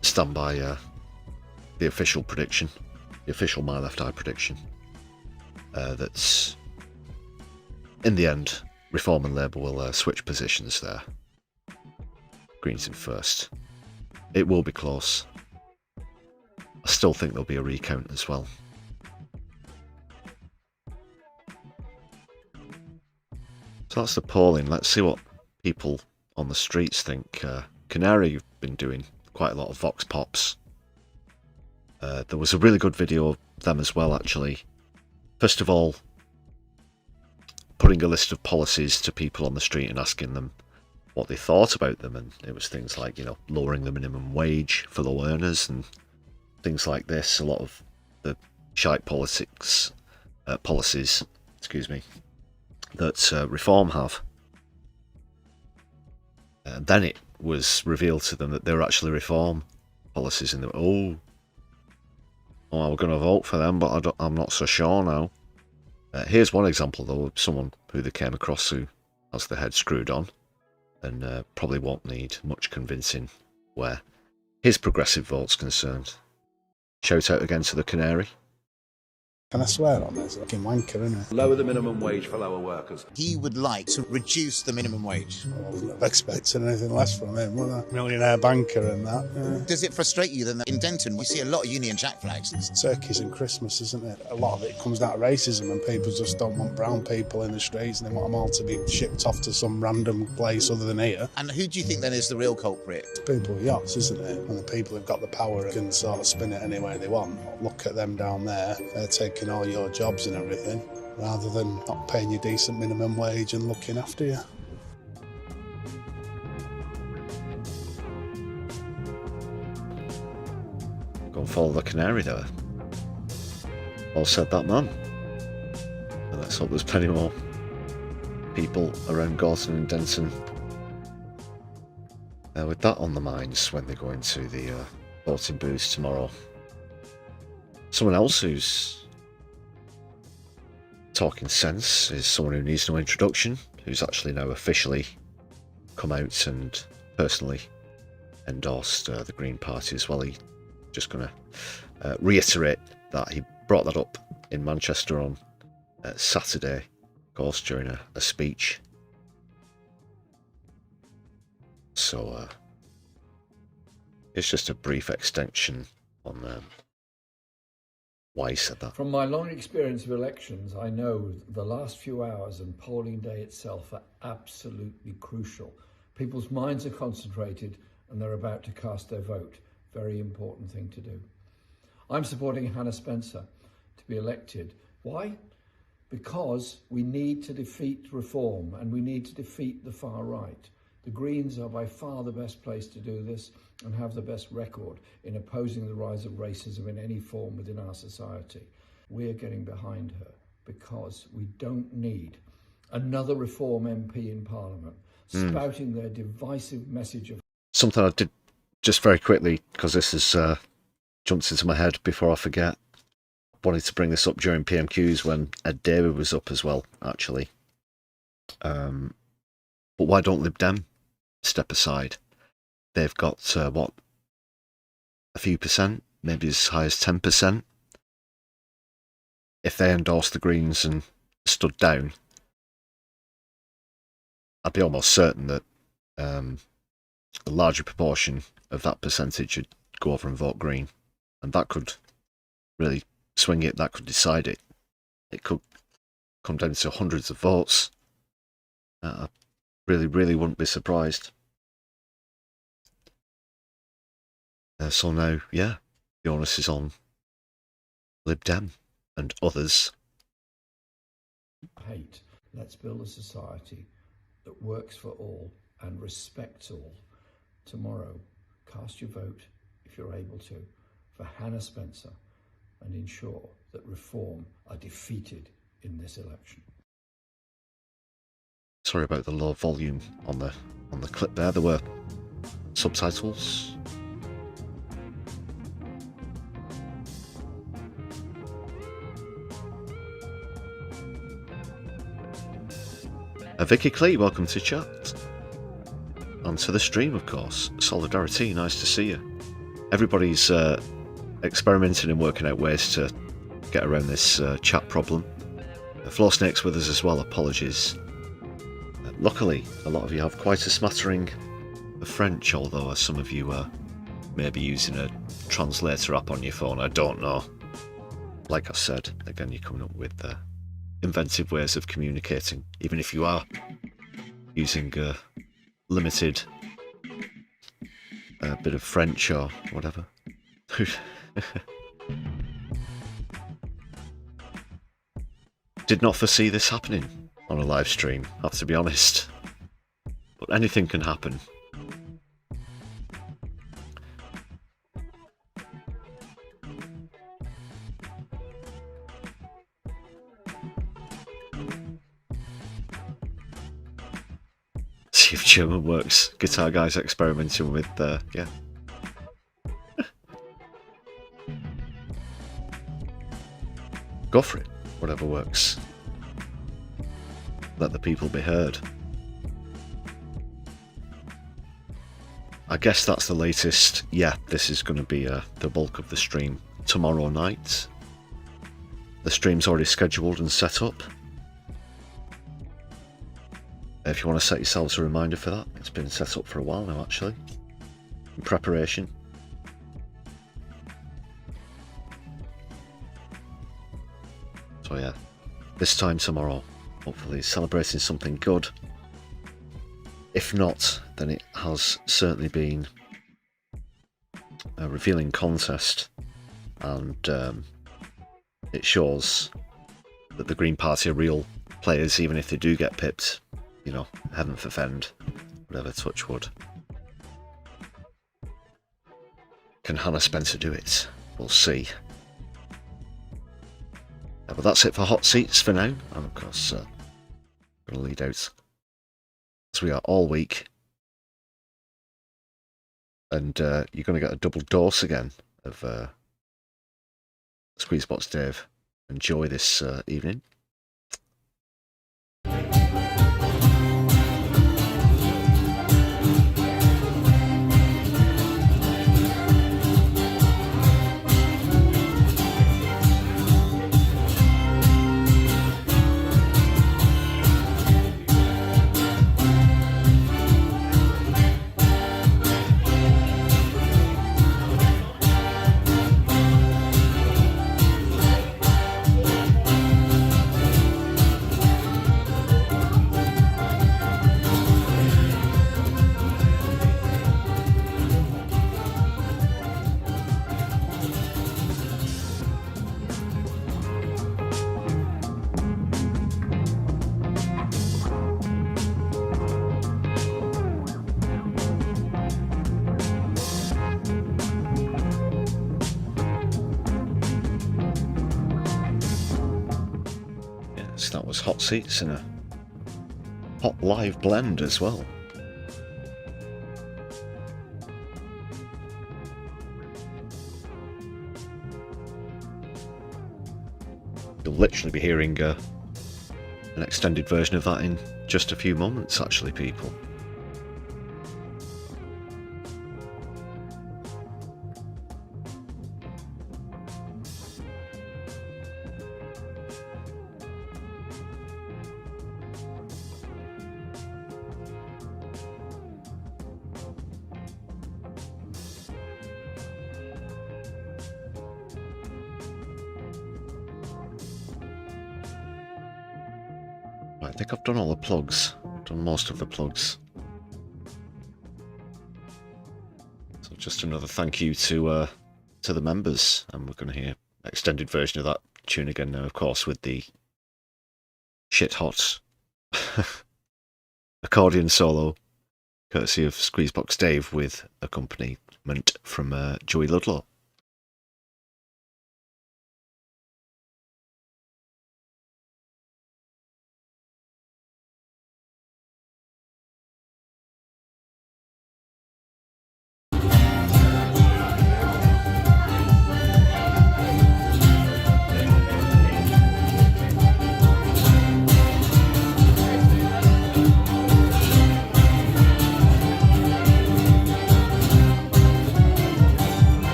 Speaker 4: stand by the official prediction, the official My Left Eye prediction, that's in the end Reform and Labour will switch positions there. Greens in first. It will be close. I still think there'll be a recount as well. So that's the polling. Let's see what people on the streets think. Canary have been doing quite a lot of vox pops. There was a really good video of them as well, actually. First of all, putting a list of policies to people on the street and asking them what they thought about them, and it was things like, you know, lowering the minimum wage for low earners and things like this. A lot of the shite policies, excuse me, that Reform have. And then it was revealed to them that they were actually Reform policies, and they were, oh, we're going to vote for them, but I'm not so sure now. Here's one example, though, of someone who they came across who has their head screwed on, and probably won't need much convincing where his progressive vote's concerned. Shout out again to the Canary.
Speaker 9: Can I swear on this? Fucking wanker, isn't it?
Speaker 15: Lower the minimum wage for lower workers.
Speaker 10: He would like to reduce the minimum wage.
Speaker 9: I wasn't expecting anything less from him, was I? Millionaire banker and that. Yeah.
Speaker 10: Does it frustrate you then that in Denton we see a lot of Union Jack flags?
Speaker 9: It's turkeys and Christmas, isn't it? A lot of it comes down to racism, and people just don't want brown people in the streets, and they want them all to be shipped off to some random place other than here.
Speaker 10: And who do you think then is the real culprit?
Speaker 9: It's people with yachts, isn't it? And the people who've got the power can sort of spin it any way they want. Look at them down there. They're taking all your jobs and everything, rather than not paying you decent minimum wage and looking after you.
Speaker 4: Go and follow the Canary there. All said that man. And let's hope there's plenty more people around Gorton and Denton with that on the minds when they go into the voting booths tomorrow. Someone else who's talking sense is someone who needs no introduction, who's actually now officially come out and personally endorsed the Green Party as well. He's just going to reiterate that he brought that up in Manchester on Saturday, of course, during a speech. So it's just a brief extension on why he said that.
Speaker 11: From my long experience of elections, I know the last few hours and polling day itself are absolutely crucial. People's minds are concentrated and they're about to cast their vote. Very important thing to do. I'm supporting Hannah Spencer to be elected. Why? Because we need to defeat reform and we need to defeat the far right. The Greens are by far the best place to do this and have the best record in opposing the rise of racism in any form within our society. We're getting behind her because we don't need another Reform MP in Parliament spouting their divisive message of...
Speaker 4: Something I did just very quickly, because this has jumped into my head before I forget. Wanted to bring this up during PMQs when Ed David was up as well, actually. But why don't Lib Dem step aside? They've got, what, a few percent, maybe as high as 10%. If they endorsed the Greens and stood down, I'd be almost certain that a larger proportion of that percentage would go over and vote Green. And that could really swing it, that could decide it. It could come down to hundreds of votes. I really wouldn't be surprised. So now, yeah, the onus is on Lib Dem and others.
Speaker 11: Hate. Let's build a society that works for all and respects all. Tomorrow, cast your vote, if you're able to, for Hannah Spencer and ensure that reform are defeated in this election.
Speaker 4: Sorry about the low volume on the clip there. There were subtitles. Vicky Clee, welcome to chat. And to the stream, of course. Solidari-Tea, nice to see you. Everybody's experimenting and working out ways to get around this chat problem. Floor Snake's with us as well, apologies. Luckily, a lot of you have quite a smattering of French, although some of you may be using a translator app on your phone, I don't know. Like I said, again, you're coming up with inventive ways of communicating, even if you are using a limited bit of French or whatever. Did not foresee this happening on a live stream, I have to be honest. But anything can happen. See if German works. Guitar Guy's experimenting with, yeah. Go for it. Whatever works. Let the people be heard. I guess that's the latest. Yeah, this is going to be the bulk of the stream tomorrow night. The stream's already scheduled and set up. If you want to set yourselves a reminder for that, it's been set up for a while now actually, in preparation. So yeah, this time tomorrow, hopefully celebrating something good. If not, then it has certainly been a revealing contest, and it shows that the Green Party are real players, even if they do get pipped. You know, heaven forfend, whatever, touch wood. Can Hannah Spencer do it? We'll see. But that's it for Hot Seats for now. And of course, going to lead out as we are all week. And you're going to get a double dose again of Squeezebox Dave. Enjoy this evening. that was hot seats in a hot live blend as well. You'll literally be hearing an extended version of that in just a few moments, actually, people. I think I've done all the plugs. I've done most of the plugs. So just another thank you to the members, and we're going to hear an extended version of that tune again now, of course, with the shit hot accordion solo, courtesy of Squeezebox Dave, with accompaniment from Joey Ludlow.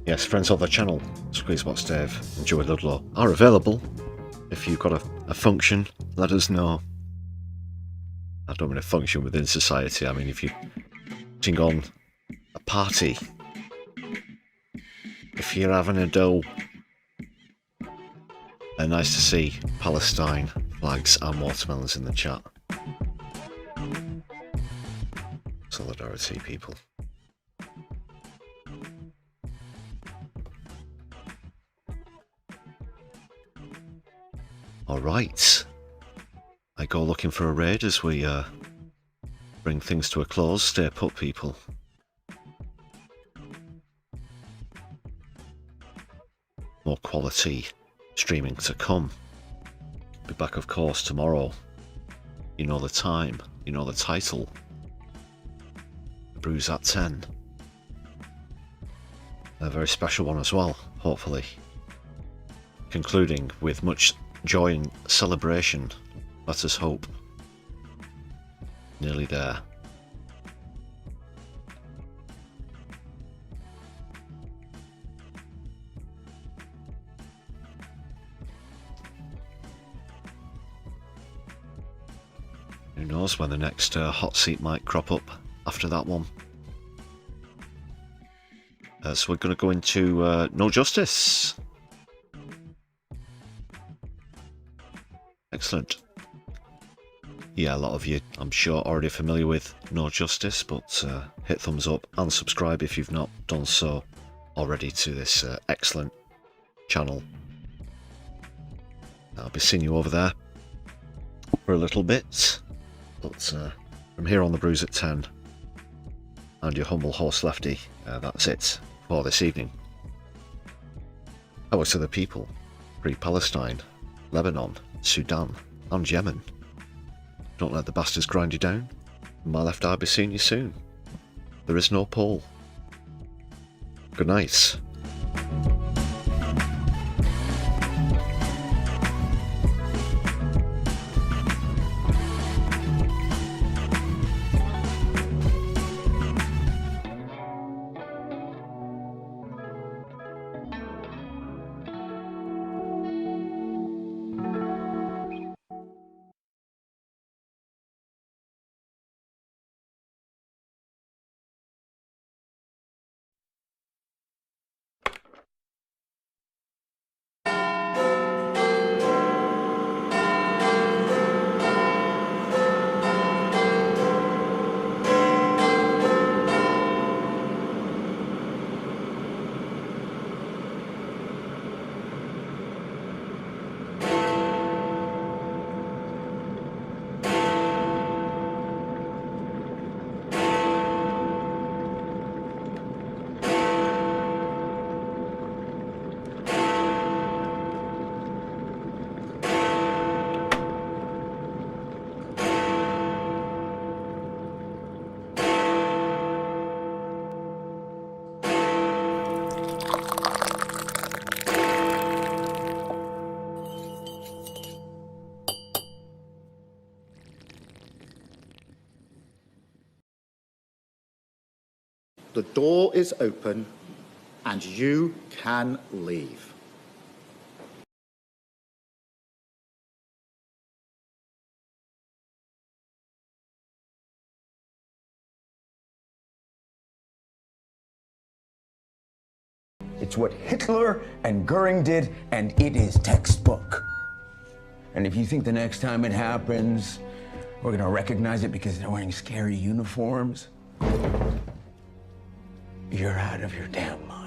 Speaker 4: Yes, friends of the channel, Squeezebox Dave and Joey Ludlow, are available. If you've got a function, let us know. I don't mean a function within society, I mean if you're putting on a party, if you're having a do. Nice to see Palestine flags and watermelons in the chat. Solidarity, people. Alright, I go looking for a raid as we bring things to a close. Stay put, people. More quality streaming to come. Be back, of course, tomorrow. You know the time, you know the title. Brews at 10. A very special one as well, hopefully. Concluding with much joy and celebration, let us hope. Nearly there. Who knows when the next hot seat might crop up after that one. So we're going to go into No Justice. Excellent. Yeah, a lot of you, I'm sure, already familiar with No Justice, but hit thumbs up and subscribe if you've not done so already to this excellent channel. I'll be seeing you over there for a little bit, but from here on the Brews at 10, and your humble host Lefty, that's it for this evening. Power to the people, free Palestine, Lebanon, Sudan and Yemen. Don't let the bastards grind you down. On my left, I'll be seeing you soon. There is no poll. Good night.
Speaker 6: The door is open and you can leave.
Speaker 12: It's what Hitler and Goering did, and it is textbook. And if you think the next time it happens, we're gonna recognize it because they're wearing scary uniforms, you're out of your damn mind.